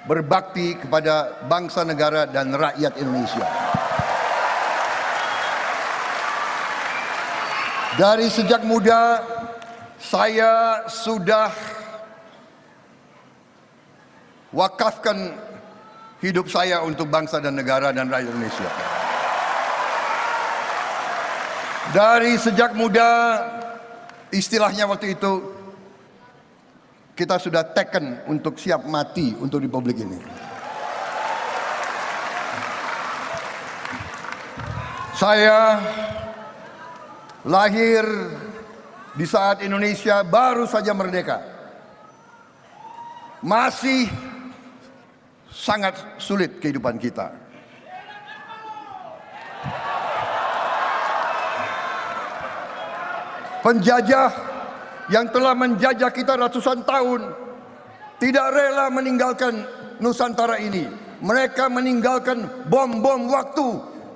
Speaker 7: berbakti kepada bangsa, negara, dan rakyat Indonesia. Dari sejak muda, saya sudah wakafkan hidup saya untuk bangsa dan negara dan rakyat Indonesia. Dari sejak muda, istilahnya waktu itu, kita sudah taken untuk siap mati untuk republik ini. Saya lahir di saat Indonesia baru saja merdeka. Masih sangat sulit kehidupan kita. Penjajah yang telah menjajah kita ratusan tahun tidak rela meninggalkan Nusantara ini. Mereka meninggalkan bom-bom waktu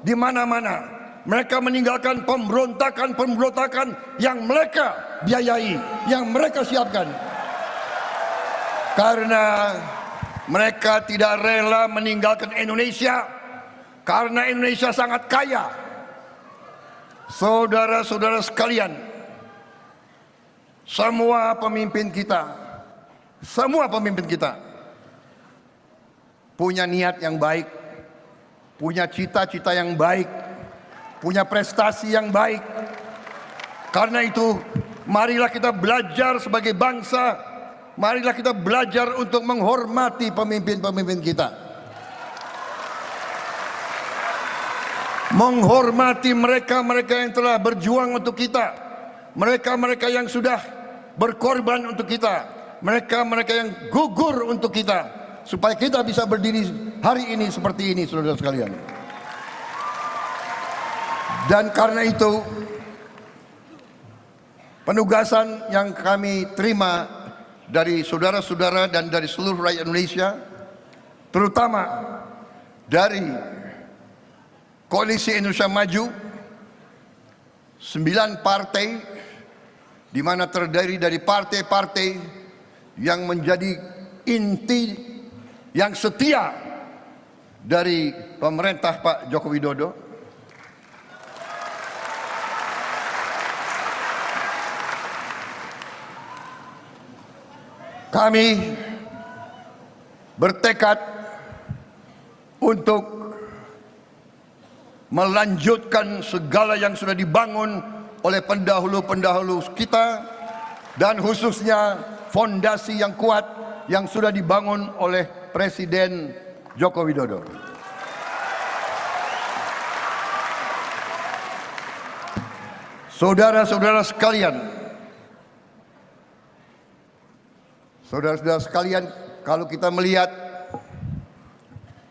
Speaker 7: di mana-mana. Mereka meninggalkan pemberontakan-pemberontakan yang mereka biayai, yang mereka siapkan. Karena mereka tidak rela meninggalkan Indonesia, karena Indonesia sangat kaya. Saudara-saudara sekalian, semua pemimpin kita punya niat yang baik, punya cita-cita yang baik, punya prestasi yang baik. Karena itu, marilah kita belajar sebagai bangsa, marilah kita belajar untuk menghormati pemimpin-pemimpin kita. Menghormati mereka-mereka yang telah berjuang untuk kita, mereka-mereka yang sudah berkorban untuk kita, mereka-mereka yang gugur untuk kita, supaya kita bisa berdiri hari ini seperti ini, saudara sekalian. Dan karena itu, penugasan yang kami terima dari saudara-saudara dan dari seluruh rakyat Indonesia, terutama dari Koalisi Indonesia Maju, 9 partai, di mana terdiri dari partai-partai yang menjadi inti yang setia dari pemerintah Pak Joko Widodo. Kami bertekad untuk melanjutkan segala yang sudah dibangun oleh pendahulu-pendahulu kita, dan khususnya fondasi yang kuat yang sudah dibangun oleh Presiden Joko Widodo. Saudara-saudara sekalian, kalau kita melihat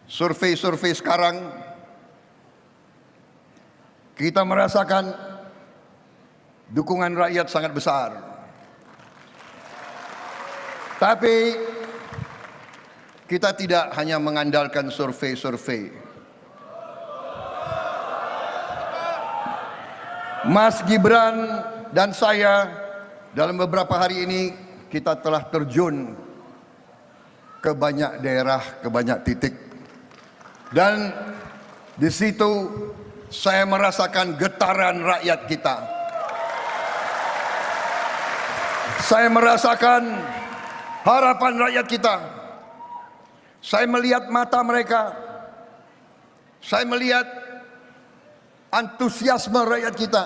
Speaker 7: survei-survei sekarang, kita merasakan dukungan rakyat sangat besar. Tapi kita tidak hanya mengandalkan survei-survei. Mas Gibran dan saya dalam beberapa hari ini kita telah terjun ke banyak daerah, ke banyak titik. Dan di situ saya merasakan getaran rakyat kita. Saya merasakan harapan rakyat kita. Saya melihat mata mereka. Saya melihat antusiasme rakyat kita.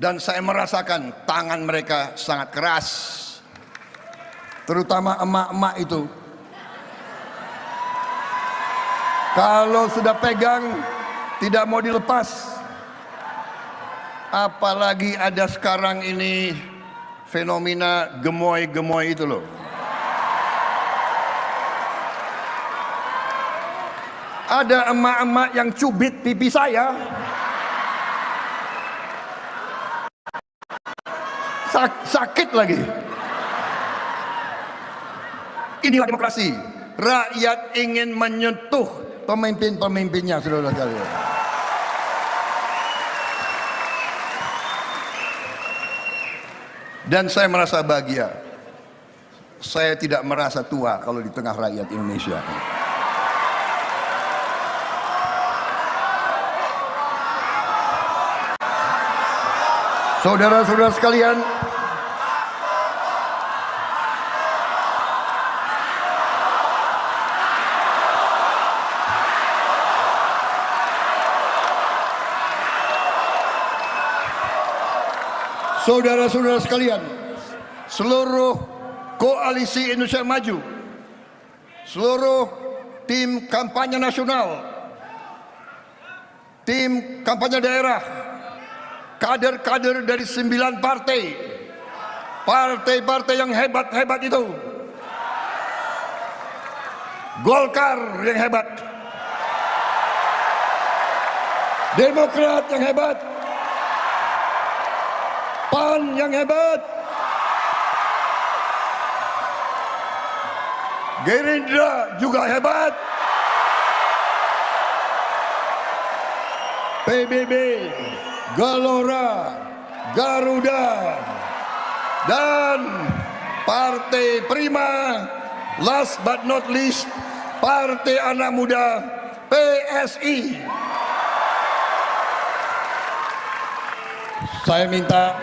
Speaker 7: Dan saya merasakan tangan mereka sangat keras. Terutama emak-emak itu. Kalau sudah pegang, tidak mau dilepas. Apalagi ada sekarang ini fenomena gemoy-gemoy itu loh. Ada emak-emak yang cubit pipi saya. Sakit lagi. Inilah demokrasi. Rakyat ingin menyentuh pemimpin-pemimpinnya, saudara-saudara. Dan saya merasa bahagia. Saya tidak merasa tua kalau di tengah rakyat Indonesia. Saudara-saudara sekalian, saudara-saudara sekalian, seluruh Koalisi Indonesia Maju, seluruh tim kampanye nasional, tim kampanye daerah, kader-kader dari 9 partai, partai-partai yang hebat-hebat itu, Golkar yang hebat, Demokrat yang hebat, PAN yang hebat, Gerindra juga hebat, PBB, Gelora, Garuda, dan Partai Prima, last but not least, Partai Anak Muda PSI. Saya minta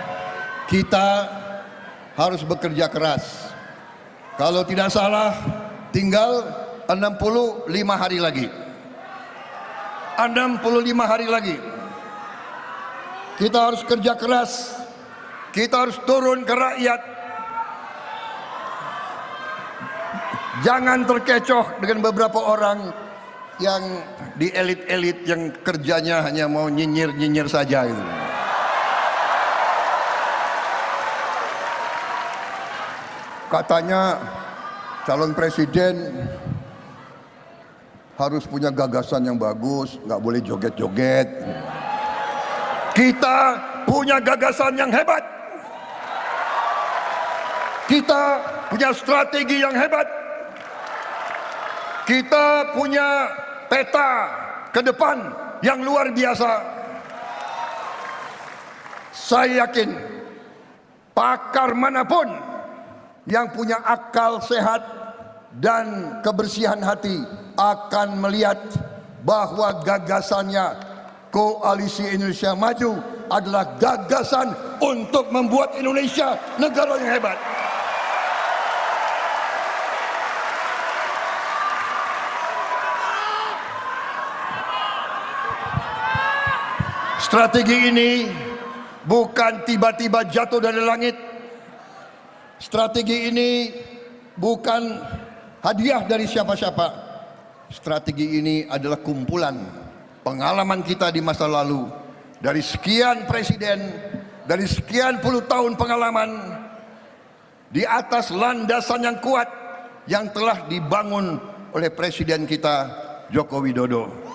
Speaker 7: kita harus bekerja keras. Kalau tidak salah, tinggal 65 hari lagi. 65 hari lagi. Kita harus kerja keras. Kita harus turun ke rakyat. Jangan terkecoh dengan beberapa orang yang di elit-elit yang kerjanya hanya mau nyinyir-nyinyir saja gitu. Katanya calon presiden harus punya gagasan yang bagus, nggak boleh joget-joget. Kita punya gagasan yang hebat. Kita punya strategi yang hebat. Kita punya peta ke depan yang luar biasa. Saya yakin pakar manapun yang punya akal sehat dan kebersihan hati akan melihat bahwa gagasannya Koalisi Indonesia Maju adalah gagasan untuk membuat Indonesia negara yang hebat. Strategi ini bukan tiba-tiba jatuh dari langit. Strategi ini bukan hadiah dari siapa-siapa. Strategi ini adalah kumpulan pengalaman kita di masa lalu. Dari sekian presiden, dari sekian puluh tahun pengalaman, di atas landasan yang kuat yang telah dibangun oleh presiden kita Joko Widodo.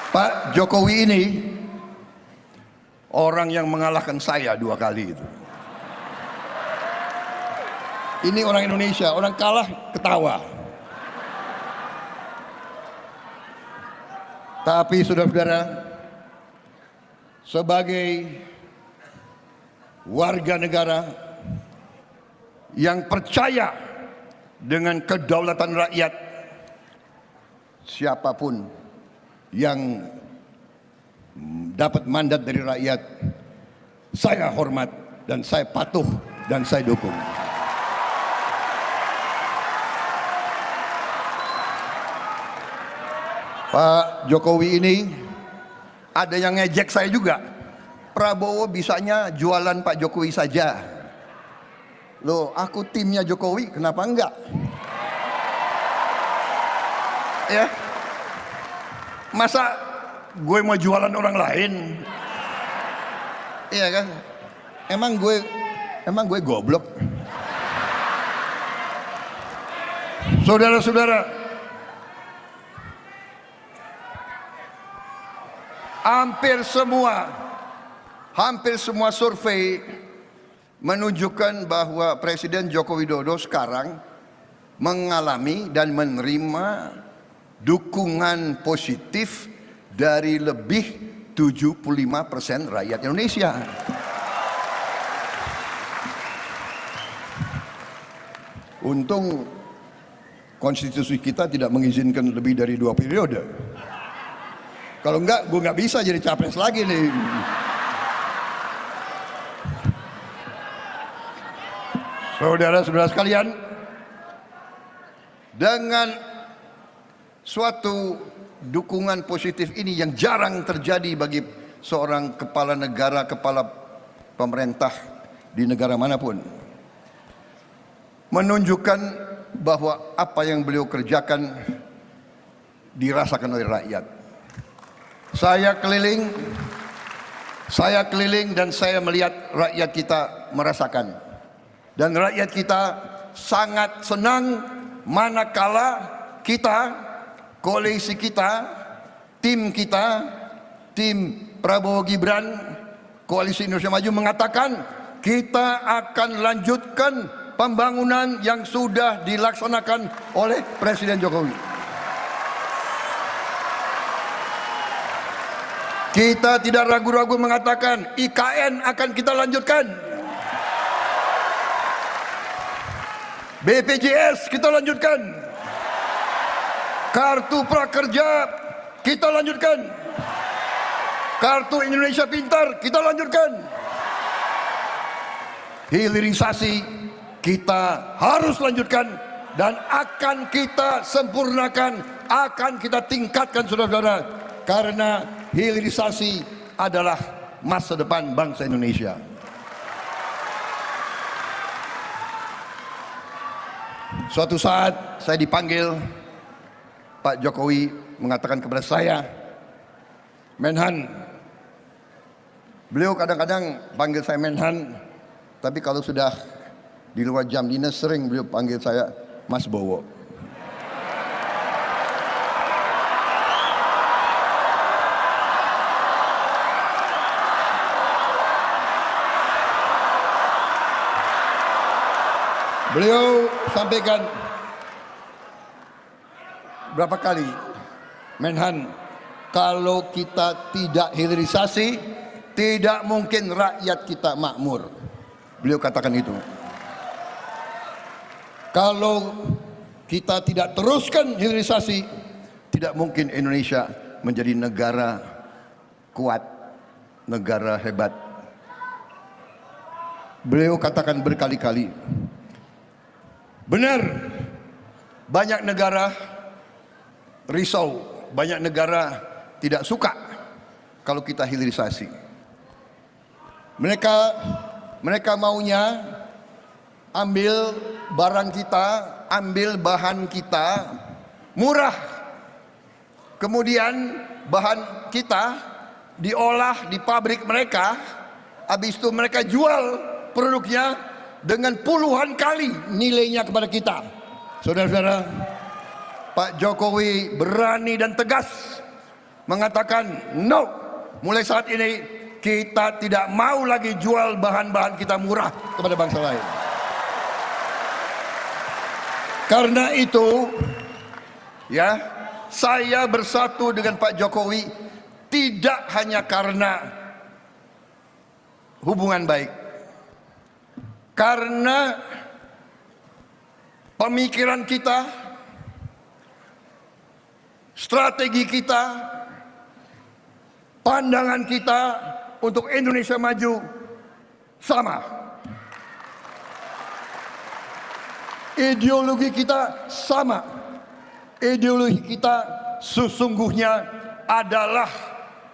Speaker 7: Pak Jokowi ini orang yang mengalahkan saya 2 kali itu. Ini orang Indonesia, orang kalah ketawa. Tapi saudara-saudara, sebagai warga negara yang percaya dengan kedaulatan rakyat, siapapun yang dapat mandat dari rakyat, saya hormat dan saya patuh dan saya dukung. Pak Jokowi ini ada yang ngejek saya juga. Prabowo bisanya jualan Pak Jokowi saja. Loh, aku timnya Jokowi, kenapa enggak? Ya. Masa gue mau jualan orang lain? Iya kan? Emang gue goblok? Saudara-saudara, hampir semua survei menunjukkan bahwa Presiden Joko Widodo sekarang mengalami dan menerima dukungan positif dari lebih 75% rakyat Indonesia. Untung konstitusi kita tidak mengizinkan lebih dari 2 periode. Kalau enggak, gue nggak bisa jadi capres lagi nih. Saudara-saudara sekalian, dengan suatu dukungan positif ini yang jarang terjadi bagi seorang kepala negara, kepala pemerintah di negara manapun, menunjukkan bahwa apa yang beliau kerjakan dirasakan oleh rakyat. Saya keliling dan saya melihat rakyat kita merasakan, dan rakyat kita sangat senang manakala kita, koalisi kita, tim Prabowo Gibran, Koalisi Indonesia Maju mengatakan kita akan lanjutkan pembangunan yang sudah dilaksanakan oleh Presiden Jokowi. Kita tidak ragu-ragu mengatakan IKN akan kita lanjutkan. BPJS kita lanjutkan. Kartu Prakerja kita lanjutkan. Kartu Indonesia Pintar kita lanjutkan. Hilirisasi kita harus lanjutkan dan akan kita sempurnakan, akan kita tingkatkan saudara-saudara, karena hilirisasi adalah masa depan bangsa Indonesia. Suatu saat saya dipanggil, Pak Jokowi mengatakan kepada saya, Menhan, beliau kadang-kadang panggil saya Menhan, tapi kalau sudah di luar jam dinas sering beliau panggil saya Mas Bowo. Beliau sampaikan berapa kali, Menhan, kalau kita tidak hilirisasi, tidak mungkin rakyat kita makmur. Beliau katakan itu. Kalau kita tidak teruskan hilirisasi, tidak mungkin Indonesia menjadi negara kuat, negara hebat. Beliau katakan berkali-kali, benar, banyak negara risau, banyak negara tidak suka kalau kita hilirisasi. Mereka maunya ambil barang kita, ambil bahan kita murah. Kemudian bahan kita diolah di pabrik mereka, habis itu mereka jual produknya dengan puluhan kali nilainya kepada kita. Saudara-saudara, Pak Jokowi berani dan tegas mengatakan, no, mulai saat ini kita tidak mau lagi jual bahan-bahan kita murah kepada bangsa lain. Karena itu, ya, saya bersatu dengan Pak Jokowi tidak hanya karena hubungan baik, karena pemikiran kita, strategi kita, pandangan kita untuk Indonesia maju sama. Ideologi kita sama. Ideologi kita sesungguhnya adalah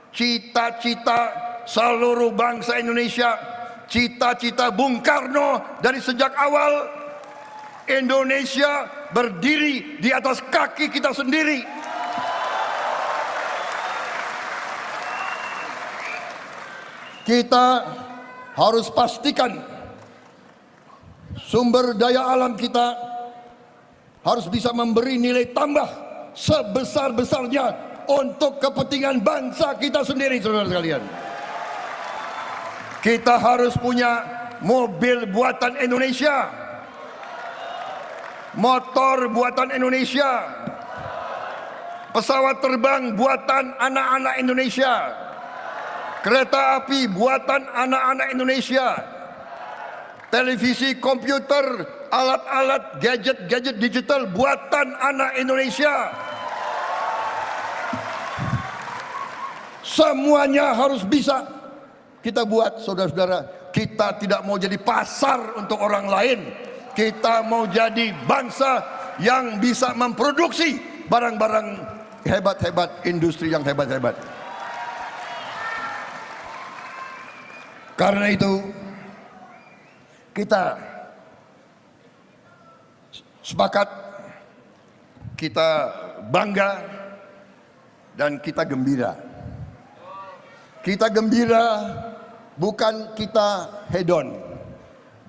Speaker 7: cita-cita seluruh bangsa Indonesia, cita-cita Bung Karno dari sejak awal. Indonesia berdiri di atas kaki kita sendiri. Kita harus pastikan sumber daya alam kita harus bisa memberi nilai tambah sebesar-besarnya untuk kepentingan bangsa kita sendiri, saudara sekalian. Kita harus punya mobil buatan Indonesia, motor buatan Indonesia, pesawat terbang buatan anak-anak Indonesia, kereta api buatan anak-anak Indonesia, televisi, komputer, alat-alat, gadget digital buatan anak Indonesia. Semuanya harus bisa kita buat, saudara-saudara. Kita tidak mau jadi pasar untuk orang lain. Kita mau jadi bangsa yang bisa memproduksi barang-barang hebat-hebat, industri yang hebat-hebat. Karena itu kita sepakat, kita bangga, dan kita gembira. Kita gembira bukan kita hedon,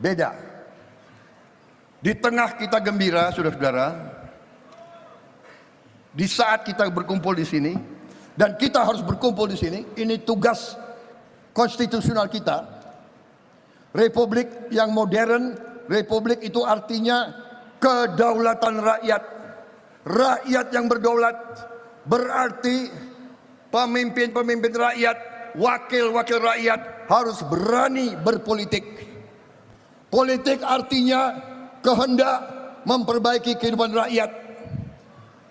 Speaker 7: beda. Di tengah kita gembira, saudara-saudara, di saat kita berkumpul di sini, dan kita harus berkumpul di sini, ini tugas konstitusional kita. Republik yang modern, republik itu artinya kedaulatan rakyat. Rakyat yang berdaulat berarti pemimpin-pemimpin rakyat, wakil-wakil rakyat harus berani berpolitik. Politik artinya kehendak, memperbaiki kehidupan rakyat.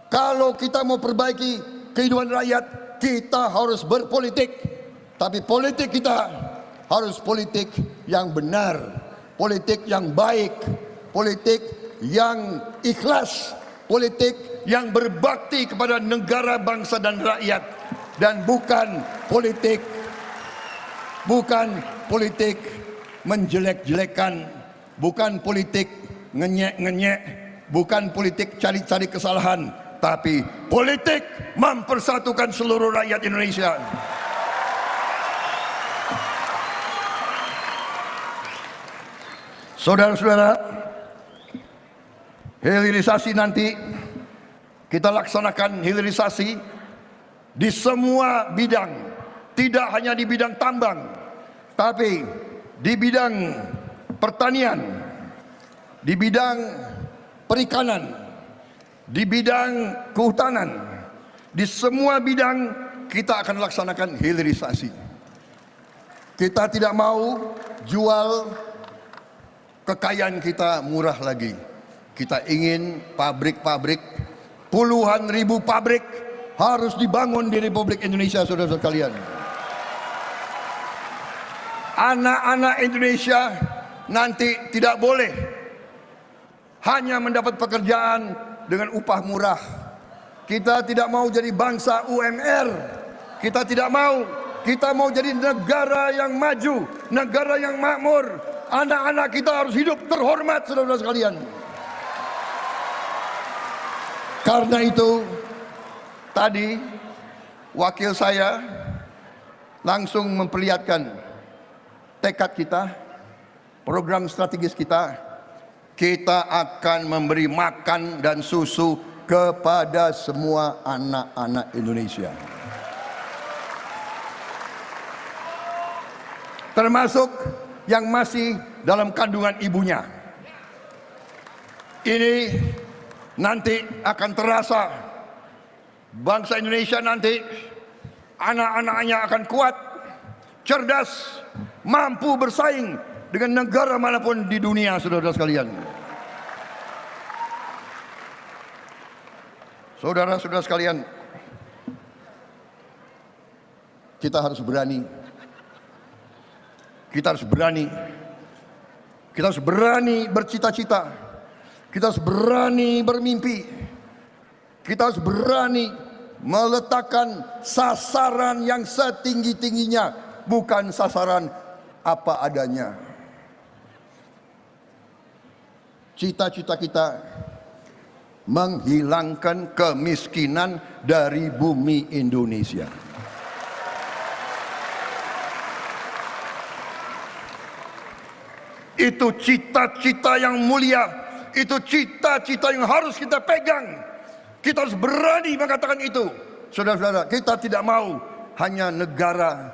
Speaker 7: Kalau kita mau perbaiki kehidupan rakyat, kita harus berpolitik. Tapi politik kita harus politik yang benar, politik yang baik, politik yang ikhlas, politik yang berbakti kepada negara, bangsa dan rakyat, dan bukan politik menjelek-jelekan, bukan politik ngenyek-ngenyek, bukan politik cari-cari kesalahan, tapi politik mempersatukan seluruh rakyat Indonesia. Saudara-saudara, hilirisasi nanti kita laksanakan hilirisasi di semua bidang, tidak hanya di bidang tambang, tapi di bidang pertanian, di bidang perikanan, di bidang kehutanan, di semua bidang kita akan laksanakan hilirisasi. Kita tidak mau jual kekayaan kita murah lagi. Kita ingin pabrik-pabrik, puluhan ribu pabrik harus dibangun di Republik Indonesia, saudara-saudara sekalian. Anak-anak Indonesia nanti tidak boleh hanya mendapat pekerjaan dengan upah murah. Kita tidak mau jadi bangsa UMR. Kita tidak mau. Kita mau jadi negara yang maju, negara yang makmur. Anak-anak kita harus hidup terhormat, saudara-saudara sekalian. Karena itu, tadi wakil saya langsung memperlihatkan tekad kita, program strategis kita. Kita akan memberi makan dan susu kepada semua anak-anak Indonesia. Termasuk yang masih dalam kandungan ibunya. Ini nanti akan terasa, bangsa Indonesia nanti anak-anaknya akan kuat, cerdas, mampu bersaing dengan negara manapun di dunia, saudara-saudara sekalian. Saudara-saudara sekalian, kita harus berani. Kita harus berani. Kita harus berani bercita-cita. Kita harus berani bermimpi. Kita harus berani meletakkan sasaran yang setinggi-tingginya, bukan sasaran apa adanya. Cita-cita kita menghilangkan kemiskinan dari bumi Indonesia. Itu cita-cita yang mulia, itu cita-cita yang harus kita pegang. Kita harus berani mengatakan itu. Saudara-saudara, kita tidak mau hanya negara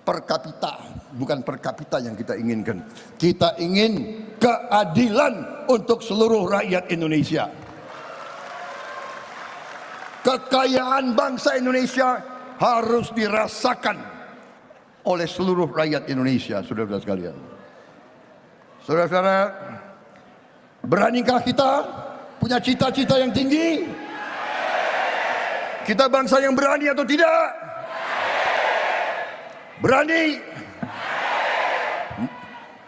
Speaker 7: per kapita, bukan per kapita yang kita inginkan. Kita ingin keadilan untuk seluruh rakyat Indonesia. Kekayaan bangsa Indonesia harus dirasakan oleh seluruh rakyat Indonesia, saudara-saudara sekalian. Saudara-saudara, beranikah kita punya cita-cita yang tinggi? Kita bangsa yang berani atau tidak? Berani?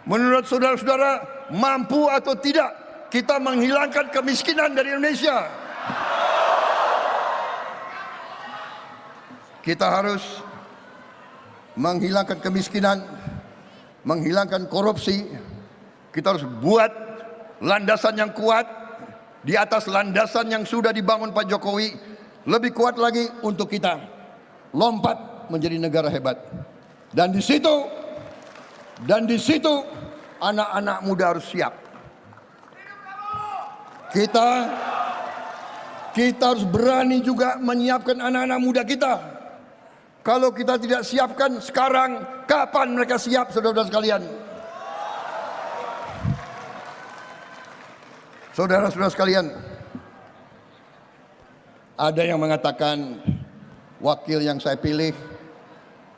Speaker 7: Menurut saudara-saudara, mampu atau tidak kita menghilangkan kemiskinan dari Indonesia? Kita harus menghilangkan kemiskinan, menghilangkan korupsi. Kita harus buat landasan yang kuat di atas landasan yang sudah dibangun Pak Jokowi, lebih kuat lagi untuk kita lompat menjadi negara hebat. Dan di situ anak-anak muda harus siap. Kita harus berani juga menyiapkan anak-anak muda kita. Kalau kita tidak siapkan sekarang, kapan mereka siap, saudara-saudara sekalian? Saudara-saudara sekalian, ada yang mengatakan wakil yang saya pilih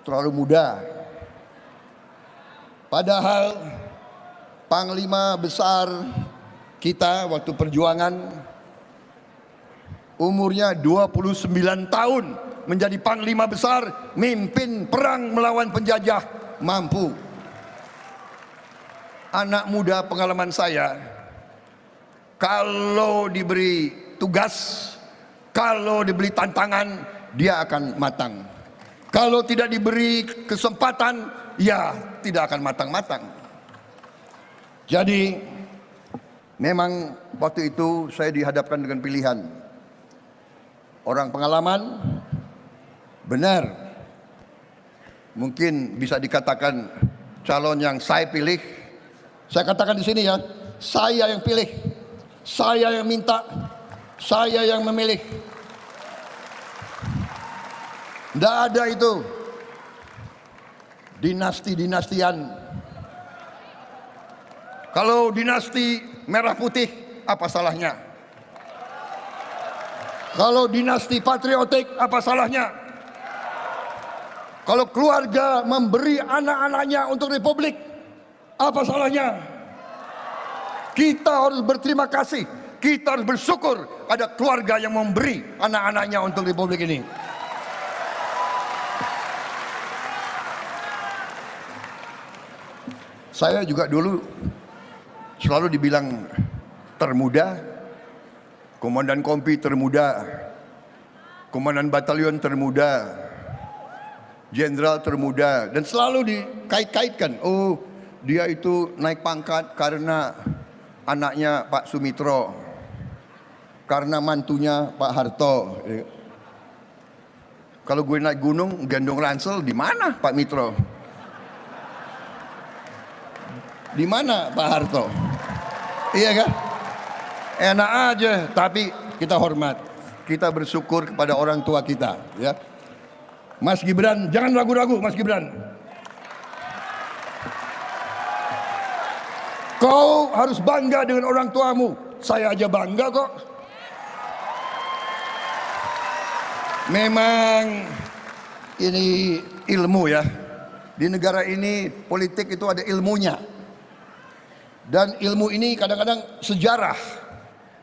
Speaker 7: terlalu muda. Padahal Panglima Besar kita waktu perjuangan umurnya 29 tahun menjadi panglima besar, mimpin perang melawan penjajah, mampu. Anak muda pengalaman saya, kalau diberi tugas, kalau diberi tantangan, dia akan matang. Kalau tidak diberi kesempatan, ya tidak akan matang-matang. Jadi memang waktu itu saya dihadapkan dengan pilihan. Orang pengalaman, benar, mungkin bisa dikatakan calon yang saya pilih. Saya katakan di sini ya, saya yang pilih, saya yang minta, saya yang memilih. Tidak ada itu dinasti-dinastian. Kalau dinasti merah putih, apa salahnya? Kalau dinasti patriotik, apa salahnya? Kalau keluarga memberi anak-anaknya untuk republik, apa salahnya? Kita harus berterima kasih, kita harus bersyukur ada keluarga yang memberi anak-anaknya untuk republik ini. Saya juga dulu selalu dibilang termuda, komandan kompi termuda, komandan batalion termuda, jenderal termuda, dan selalu dikait-kaitkan, oh dia itu naik pangkat karena anaknya Pak Sumitro, karena mantunya Pak Harto. Kalau gue naik gunung gendong ransel, di mana Pak Mitro? Di mana Pak Harto? Iya kan? Enak aja, tapi kita hormat, kita bersyukur kepada orang tua kita, ya. Mas Gibran, jangan ragu-ragu, Mas Gibran. Kau harus bangga dengan orang tuamu. Saya aja bangga kok. Memang ini ilmu ya. Di negara ini politik itu ada ilmunya. Dan ilmu ini kadang-kadang sejarah.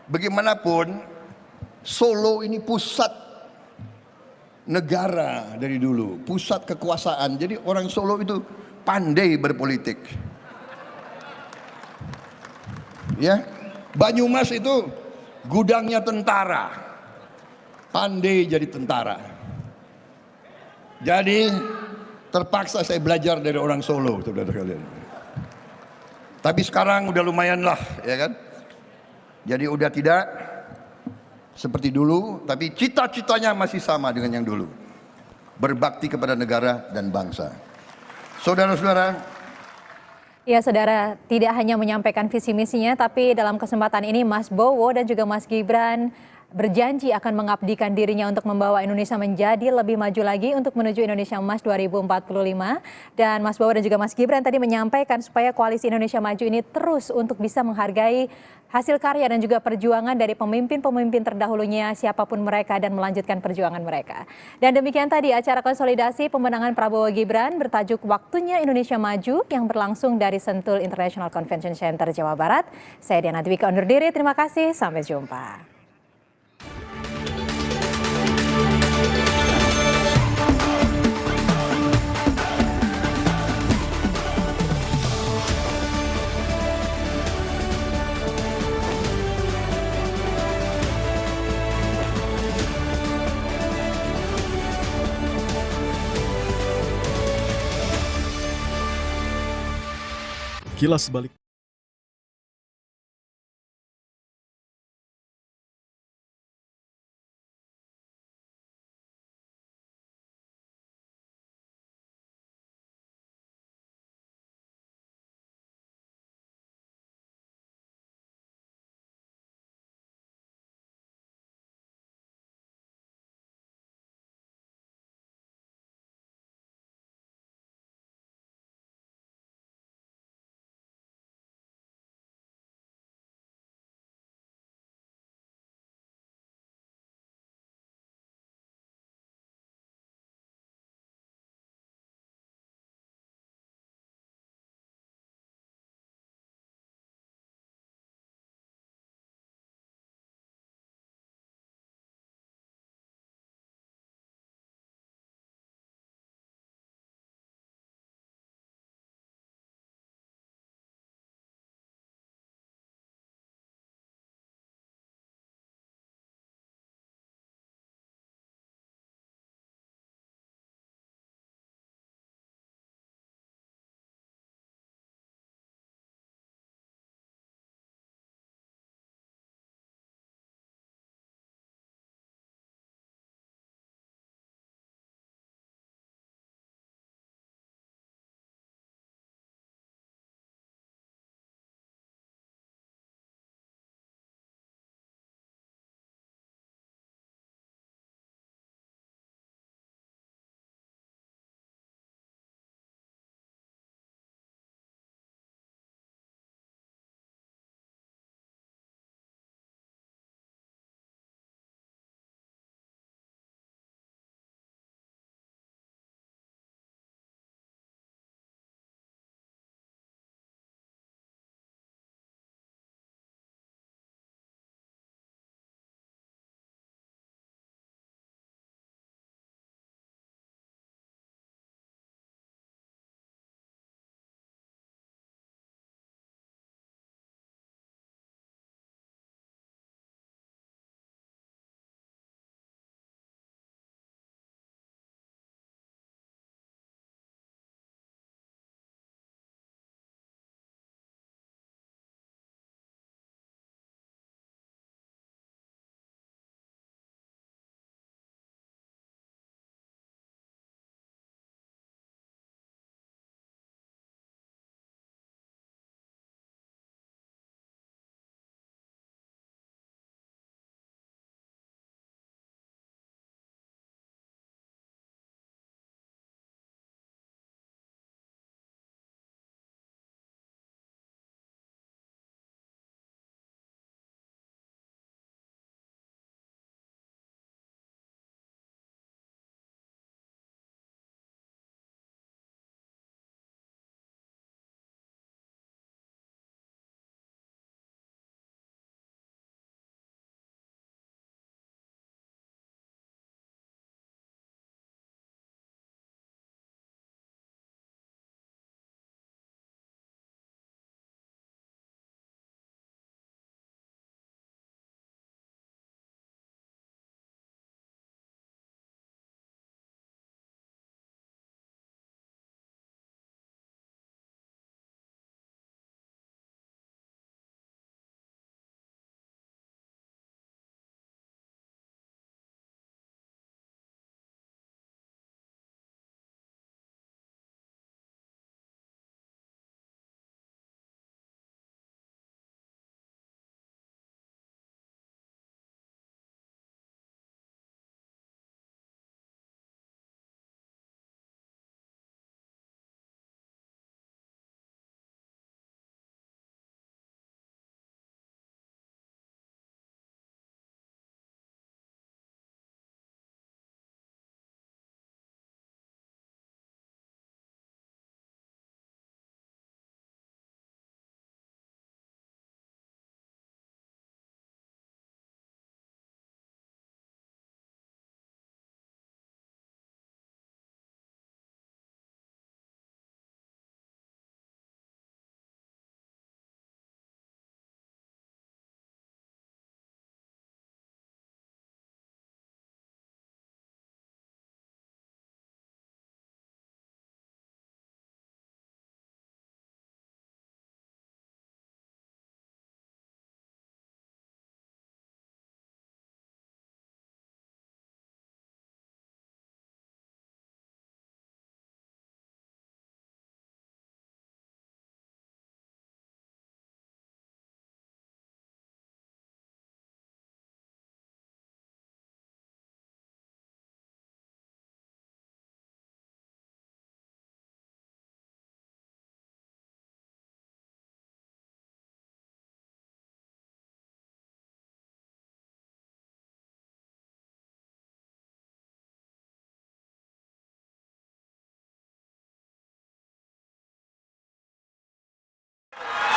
Speaker 7: Bagaimanapun Solo ini pusat negara dari dulu, pusat kekuasaan. Jadi orang Solo itu pandai berpolitik. Ya, Banyumas itu gudangnya tentara, pandai jadi tentara. Jadi terpaksa saya belajar dari orang Solo, saudara kalian. Tapi sekarang udah lumayan lah, ya kan? Jadi udah tidak seperti dulu, tapi cita-citanya masih sama dengan yang dulu. Berbakti kepada negara dan bangsa. Saudara-saudara,
Speaker 1: Ya, saudara, tidak hanya menyampaikan visi misinya, tapi dalam kesempatan ini Mas Bowo dan juga Mas Gibran berjanji akan mengabdikan dirinya untuk membawa Indonesia menjadi lebih maju lagi untuk menuju Indonesia Emas 2045. Dan Mas Bowo dan juga Mas Gibran tadi menyampaikan supaya Koalisi Indonesia Maju ini terus untuk bisa menghargai hasil karya dan juga perjuangan dari pemimpin-pemimpin terdahulunya siapapun mereka dan melanjutkan perjuangan mereka. Dan demikian tadi acara konsolidasi pemenangan Prabowo Gibran bertajuk Waktunya Indonesia Maju yang berlangsung dari Sentul International Convention Center Jawa Barat. Saya Diana Dwika undur diri, terima kasih, sampai jumpa.
Speaker 4: Kilas Balik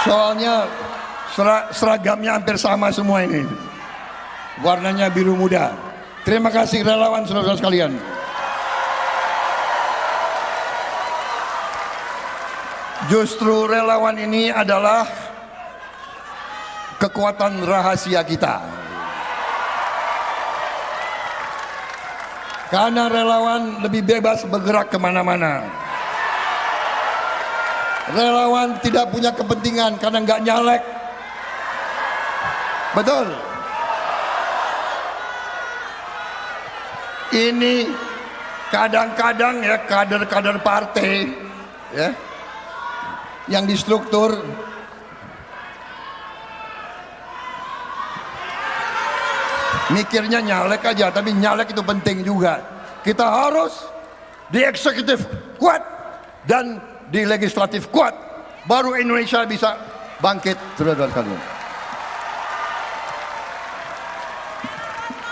Speaker 7: Soalnya seragamnya hampir sama semua ini. Warnanya biru muda. Terima kasih relawan saudara-saudara sekalian. Justru relawan ini adalah kekuatan rahasia kita. Karena relawan lebih bebas bergerak kemana-mana. Relawan tidak punya kepentingan karena nggak nyalek. Betul. Ini kadang-kadang ya kader-kader partai ya yang distruktur mikirnya nyalek aja, tapi nyalek itu penting juga. Kita harus di eksekutif kuat dan di legislatif kuat, baru Indonesia bisa bangkit, saudara-saudara sekalian.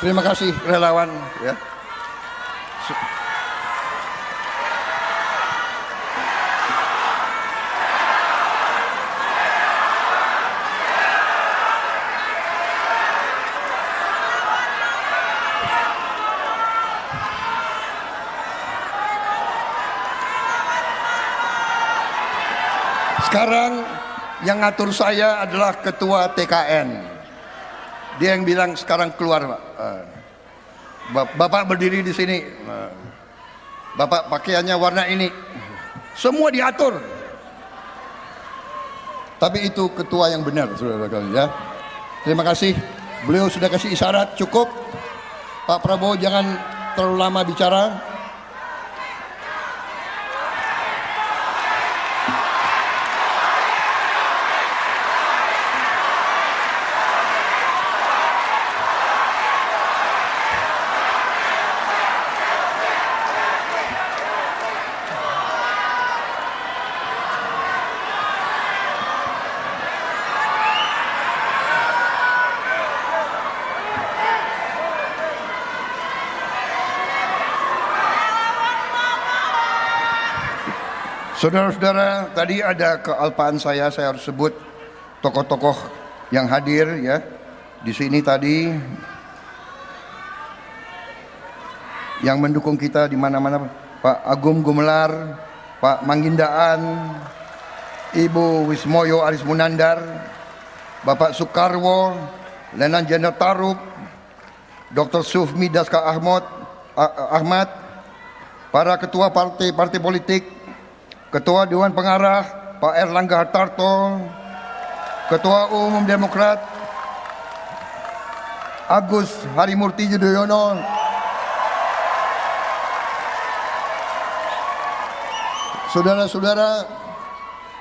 Speaker 7: Terima kasih relawan ya. Sekarang yang ngatur saya adalah ketua TKN. Dia yang bilang sekarang keluar, Pak. Bapak berdiri di sini. Bapak pakaiannya warna ini. Semua diatur. Tapi itu ketua yang benar, saudara-saudara ya. Terima kasih. Beliau sudah kasih isyarat cukup. Pak Prabowo jangan terlalu lama bicara. Saudara-saudara, tadi ada kealpaan saya harus sebut tokoh-tokoh yang hadir ya di sini tadi, yang mendukung kita di mana-mana. Pak Agung Gumelar, Pak Manggindaan, Ibu Wismoyo Aris Munandar, Bapak Soekarwo, Letnan Jenderal Tarub, Dr. Sufmi Daska Ahmad, para ketua partai politik, Ketua Dewan Pengarah Pak Erlangga Hartarto, Ketua Umum Demokrat Agus Harimurti Yudhoyono, saudara-saudara,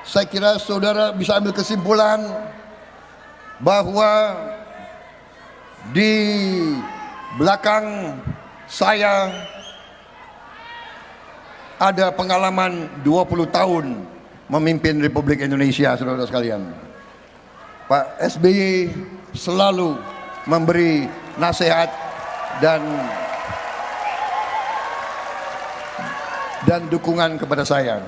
Speaker 7: saya kira saudara bisa ambil kesimpulan bahwa di belakang saya ada pengalaman 20 tahun memimpin Republik Indonesia, saudara sekalian. Pak SBY selalu memberi nasihat dan dukungan kepada saya.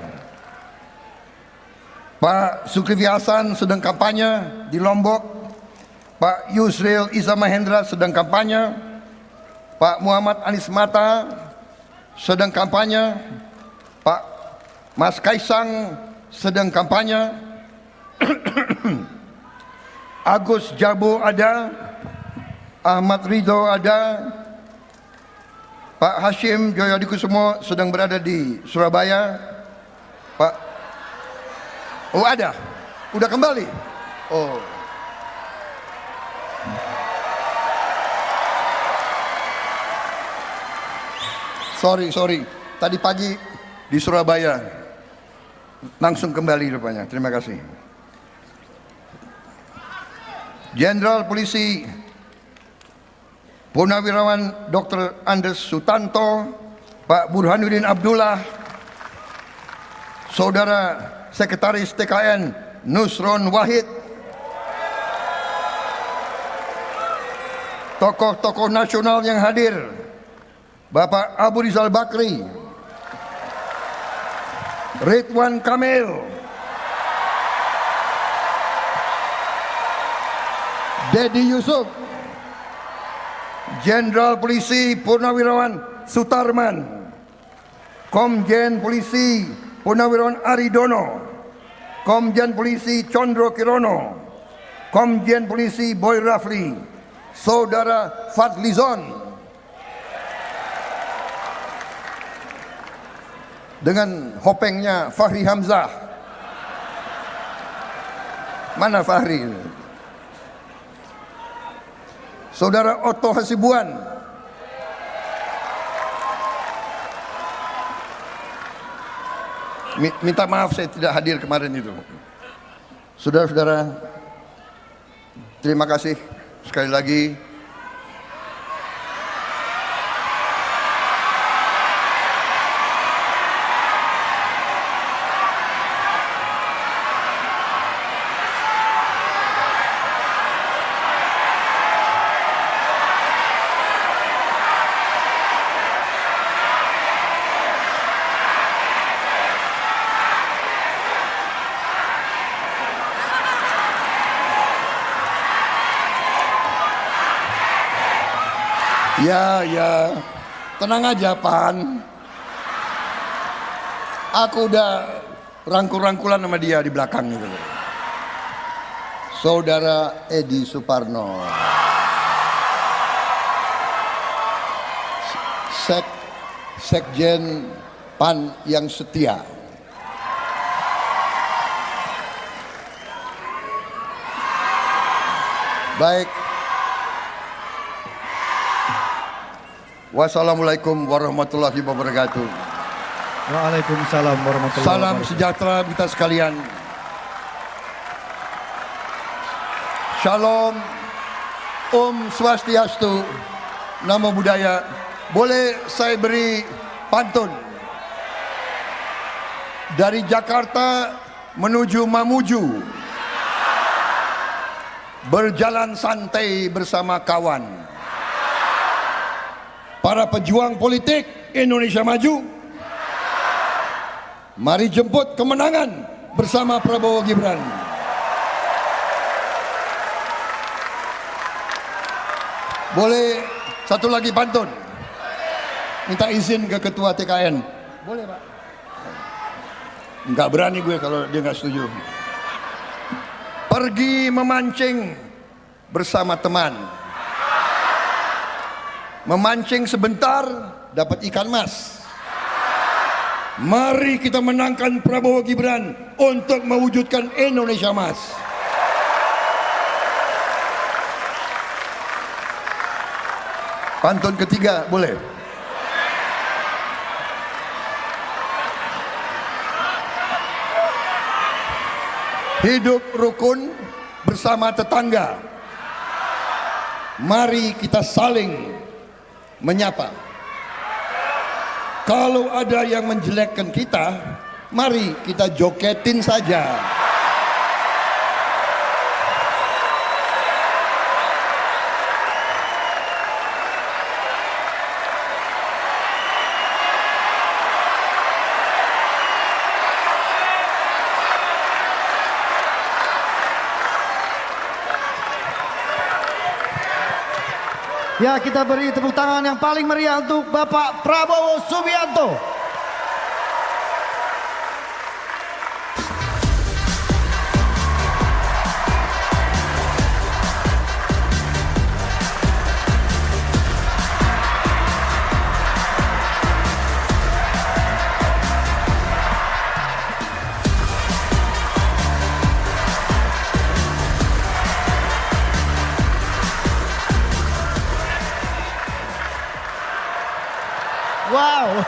Speaker 7: Pak Zulkifli Hasan sedang kampanye di Lombok, Pak Yusril Iza Mahendra sedang kampanye, Pak Muhammad Anies Mata sedang kampanye, Pak Mas Kaisang sedang kampanye, Agus Jabo ada, Ahmad Ridho ada, Pak Hashim Joyadikusumo sedang berada di Surabaya, Pak, oh ada, udah kembali, oh. Sorry, tadi pagi di Surabaya, langsung kembali rupanya. Terima kasih. Jenderal Polisi Purnawirawan Dr. Andes Sutanto, Pak Burhanuddin Abdullah, Saudara Sekretaris TKN Nusron Wahid, tokoh-tokoh nasional yang hadir, Bapak Abu Rizal Bakri, Ridwan Kamil, Dedi Yusuf, Jenderal Polisi Purnawirawan Sutarman, Komjen Polisi Purnawirawan Aridono, Komjen Polisi Condro Kirono, Komjen Polisi Boy Rafli, Saudara Fadlizon, dengan hopengnya Fahri Hamzah. Mana Fahri? Saudara Otto Hasibuan, minta maaf saya tidak hadir kemarin itu. Saudara-saudara, terima kasih sekali lagi. Ya, tenang aja Pan. Aku udah rangkul-rangkulan sama dia di belakang gitu. Saudara Edi Suparno, Sekjen PAN yang setia. Baik. Wassalamualaikum warahmatullahi wabarakatuh.
Speaker 2: Waalaikumsalam warahmatullahi
Speaker 7: Salam
Speaker 2: wabarakatuh.
Speaker 7: sejahtera kita sekalian. Shalom, Om Swastiastu, Namo Buddhaya. Boleh saya beri pantun? Dari Jakarta menuju Mamuju, berjalan santai bersama kawan. Para pejuang politik Indonesia Maju, mari jemput kemenangan bersama Prabowo Gibran. Boleh satu lagi pantun? Minta izin ke ketua TKN. Boleh Pak? Enggak berani gue kalau dia nggak setuju. Pergi memancing bersama teman. Memancing sebentar dapat ikan mas. Mari kita menangkan Prabowo Gibran untuk mewujudkan Indonesia Mas. Pantun ketiga boleh? Hidup rukun bersama tetangga. Mari kita saling menyapa. Kalau ada yang menjelekkan kita, mari kita joketin saja.
Speaker 2: Ya, kita beri tepuk tangan yang paling meriah untuk Bapak Prabowo Subianto. Wow.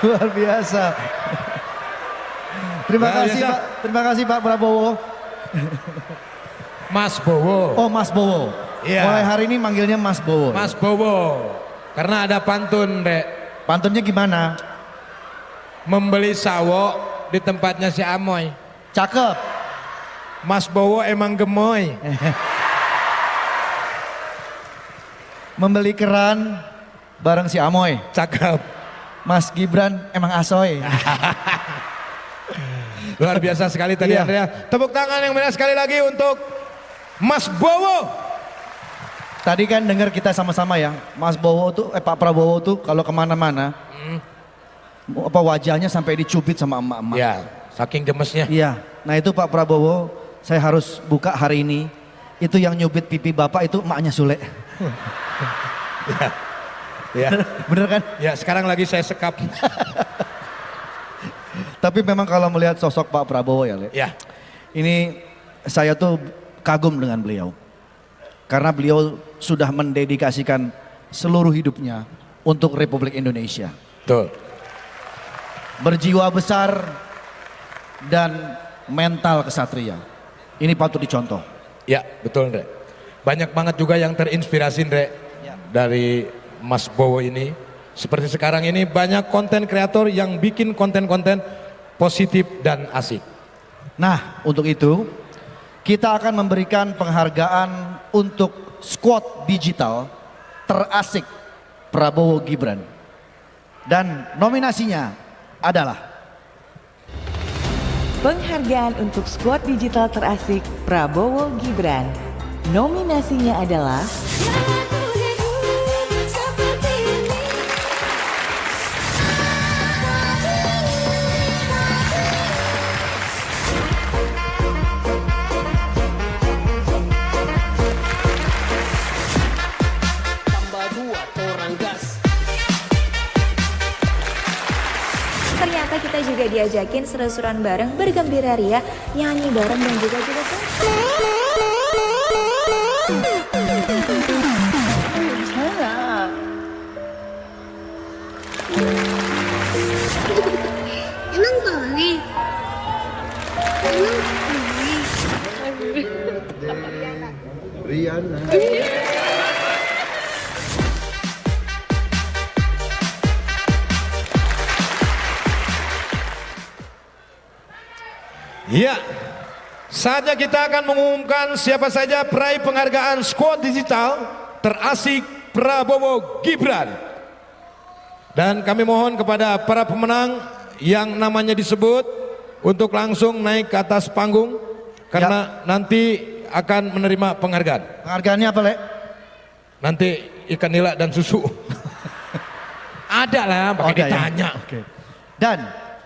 Speaker 2: Luar biasa. Terima kasih Pak. Terima kasih Pak Prabowo.
Speaker 3: Mas Bowo.
Speaker 2: Oh, Mas Bowo.
Speaker 3: Iya.
Speaker 2: Mulai hari ini manggilnya Mas Bowo.
Speaker 3: Mas Bowo. Karena ada pantun, Dek.
Speaker 2: Pantunnya gimana?
Speaker 3: Membeli sawo di tempatnya si Amoy.
Speaker 2: Cakep.
Speaker 3: Mas Bowo emang gemoy.
Speaker 2: Membeli keran bareng si Amoy.
Speaker 3: Cakep.
Speaker 2: Mas Gibran emang asoy.
Speaker 3: Luar biasa sekali tadi
Speaker 2: Iya.
Speaker 3: Andrea. Tepuk tangan yang meriah sekali lagi untuk Mas Bowo.
Speaker 2: Tadi kan dengar kita sama-sama ya, Mas Bowo tuh, Pak Prabowo tuh kalau kemana-mana, apa wajahnya sampai dicubit sama emak-emak.
Speaker 3: Ya, saking gemesnya.
Speaker 2: Iya, nah itu Pak Prabowo, saya harus buka hari ini. Itu yang nyubit pipi Bapak itu emaknya Sule.
Speaker 3: Ya,
Speaker 2: Bener kan?
Speaker 3: ya sekarang lagi saya sekap.
Speaker 2: Tapi memang kalau melihat sosok Pak Prabowo ya, Le,
Speaker 3: Ya,
Speaker 2: ini saya tuh kagum dengan beliau. Karena beliau sudah mendedikasikan seluruh hidupnya untuk Republik Indonesia.
Speaker 3: betul.
Speaker 2: Berjiwa besar dan mental kesatria. Ini patut dicontoh.
Speaker 3: Ya, betul Ndre. Banyak banget juga yang terinspirasi Ndre dari Mas Bowo ini. Seperti sekarang ini banyak konten kreator yang bikin konten-konten positif dan asik.
Speaker 2: Nah, untuk itu kita akan memberikan penghargaan untuk squad digital terasik Prabowo Gibran. Dan nominasinya adalah
Speaker 8: Penghargaan untuk skuad digital terasik Prabowo Gibran. Nominasinya adalah
Speaker 9: Ternyata kita juga diajakin seru-seruan bareng, bergembira ria, nyanyi bareng dan juga
Speaker 10: Emang boleh?
Speaker 7: Riana.
Speaker 3: Ya, saatnya kita akan mengumumkan siapa saja peraih penghargaan Squad Digital Terasik Prabowo Gibran. Dan kami mohon kepada para pemenang yang namanya disebut untuk langsung naik ke atas panggung karena nanti akan menerima penghargaan.
Speaker 2: penghargaannya apa, Le?
Speaker 3: Nanti ikan nila dan susu. Ada lah, pakai
Speaker 2: Ada ya?
Speaker 3: ditanya.
Speaker 2: Oke. Dan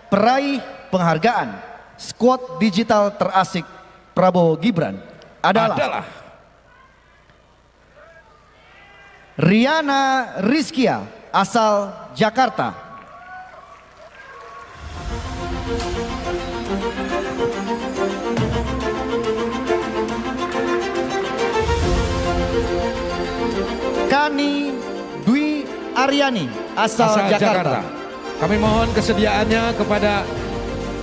Speaker 2: peraih penghargaan squad digital terasik Prabowo Gibran adalah Riana Rizkia asal Jakarta. Kani Dwi Aryani asal Jakarta.
Speaker 3: Kami mohon kesediaannya kepada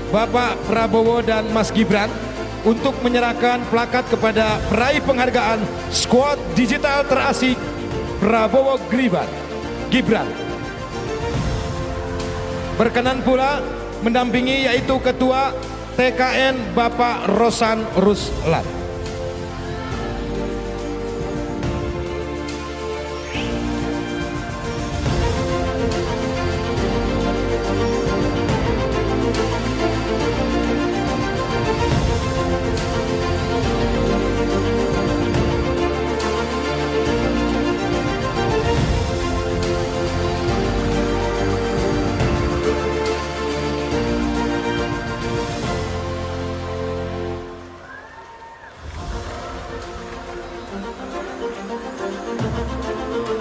Speaker 3: Bapak Prabowo dan Mas Gibran untuk menyerahkan plakat kepada peraih penghargaan Squad Digital Terasik Prabowo Gibran. Berkenan pula mendampingi yaitu Ketua TKN Bapak Rosan Ruslan.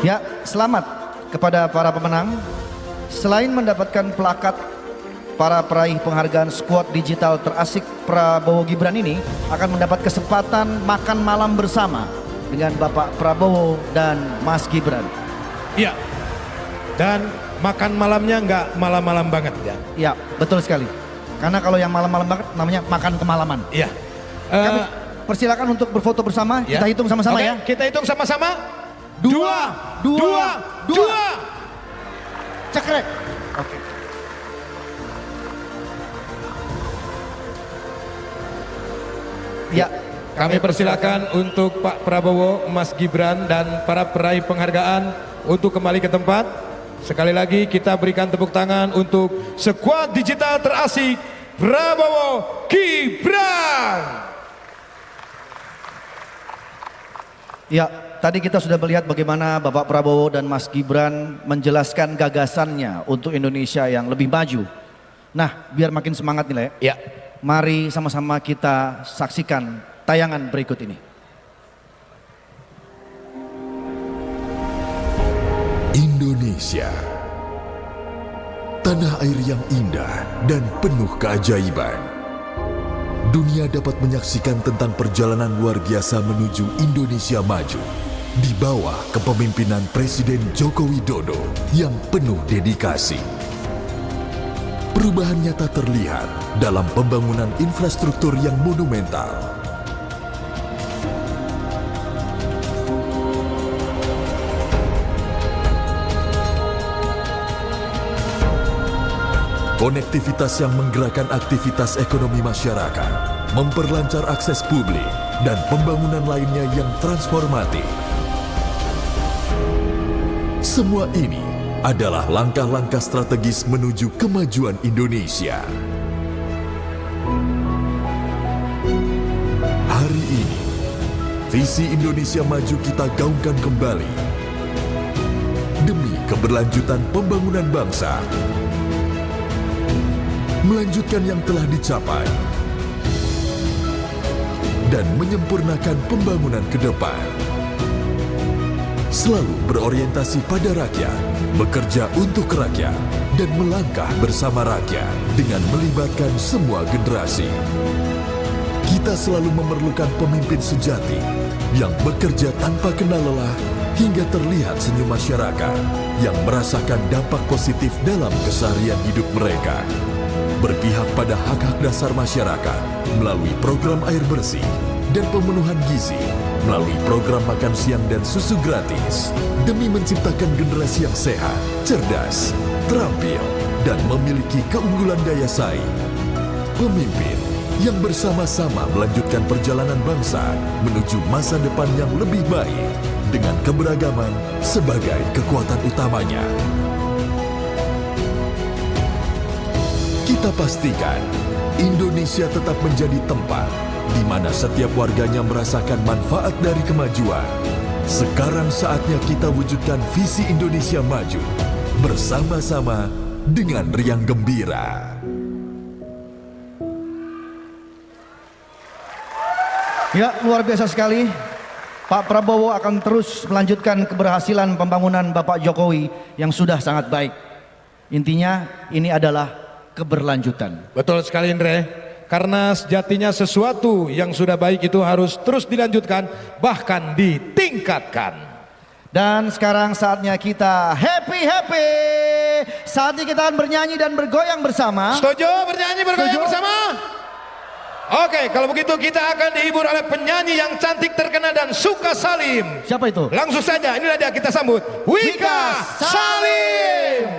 Speaker 2: Ya, selamat kepada para pemenang. Selain mendapatkan plakat, para peraih penghargaan squad digital terasik Prabowo Gibran ini akan mendapat kesempatan makan malam bersama dengan Bapak Prabowo dan Mas Gibran.
Speaker 3: Iya. Dan makan malamnya nggak malam-malam banget ya.
Speaker 2: Ya, betul sekali. Karena kalau yang malam-malam banget namanya makan kemalaman.
Speaker 3: Iya.
Speaker 2: Kami persilakan untuk berfoto bersama.
Speaker 3: Ya.
Speaker 2: Kita hitung sama-sama
Speaker 3: Oke,
Speaker 2: ya.
Speaker 3: Kita hitung sama-sama.
Speaker 2: Dua. Cekrek. Oke. Ya,
Speaker 3: Kami persilakan untuk Pak Prabowo, Mas Gibran dan para peraih penghargaan untuk kembali ke tempat. Sekali lagi kita berikan tepuk tangan untuk Squad Digital Terasik Prabowo Gibran.
Speaker 2: Ya, tadi kita sudah melihat bagaimana Bapak Prabowo dan Mas Gibran menjelaskan gagasannya untuk Indonesia yang lebih maju. Nah, biar makin semangat nih, Le.
Speaker 3: Ya.
Speaker 2: Mari sama-sama kita saksikan tayangan berikut ini.
Speaker 4: Indonesia, tanah air yang indah dan penuh keajaiban. Dunia dapat menyaksikan tentang perjalanan luar biasa menuju Indonesia maju di bawah kepemimpinan Presiden Joko Widodo yang penuh dedikasi. Perubahan nyata terlihat dalam pembangunan infrastruktur yang monumental. Konektivitas yang menggerakkan aktivitas ekonomi masyarakat, memperlancar akses publik, dan pembangunan lainnya yang transformatif. Semua ini adalah langkah-langkah strategis menuju kemajuan Indonesia. Hari ini, visi Indonesia Maju kita gaungkan kembali demi keberlanjutan pembangunan bangsa. Melanjutkan yang telah dicapai dan menyempurnakan pembangunan ke depan. Selalu berorientasi pada rakyat, bekerja untuk rakyat, dan melangkah bersama rakyat dengan melibatkan semua generasi. Kita selalu memerlukan pemimpin sejati yang bekerja tanpa kenal lelah hingga terlihat senyum masyarakat yang merasakan dampak positif dalam keseharian hidup mereka. Berpihak pada hak-hak dasar masyarakat melalui program air bersih dan pemenuhan gizi melalui program makan siang dan susu gratis demi menciptakan generasi yang sehat, cerdas, terampil, dan memiliki keunggulan daya saing. Pemimpin yang bersama-sama melanjutkan perjalanan bangsa menuju masa depan yang lebih baik dengan keberagaman sebagai kekuatan utamanya. Kita pastikan Indonesia tetap menjadi tempat di mana setiap warganya merasakan manfaat dari kemajuan. Sekarang saatnya kita wujudkan visi Indonesia Maju bersama-sama dengan riang gembira.
Speaker 2: Ya, luar biasa sekali. Pak Prabowo akan terus melanjutkan keberhasilan pembangunan Bapak Jokowi yang sudah sangat baik. Intinya ini adalah keberlanjutan.
Speaker 3: Betul sekali, Indre. Karena sejatinya sesuatu yang sudah baik itu harus terus dilanjutkan, bahkan ditingkatkan.
Speaker 2: Dan sekarang saatnya kita happy. Saatnya kita akan bernyanyi dan bergoyang bersama.
Speaker 3: Setuju bernyanyi bergoyang bersama? Oke, kalau begitu kita akan dihibur oleh penyanyi yang cantik, terkenal dan suka salim.
Speaker 2: Siapa itu?
Speaker 3: Langsung saja, inilah dia, kita sambut Wika Salim.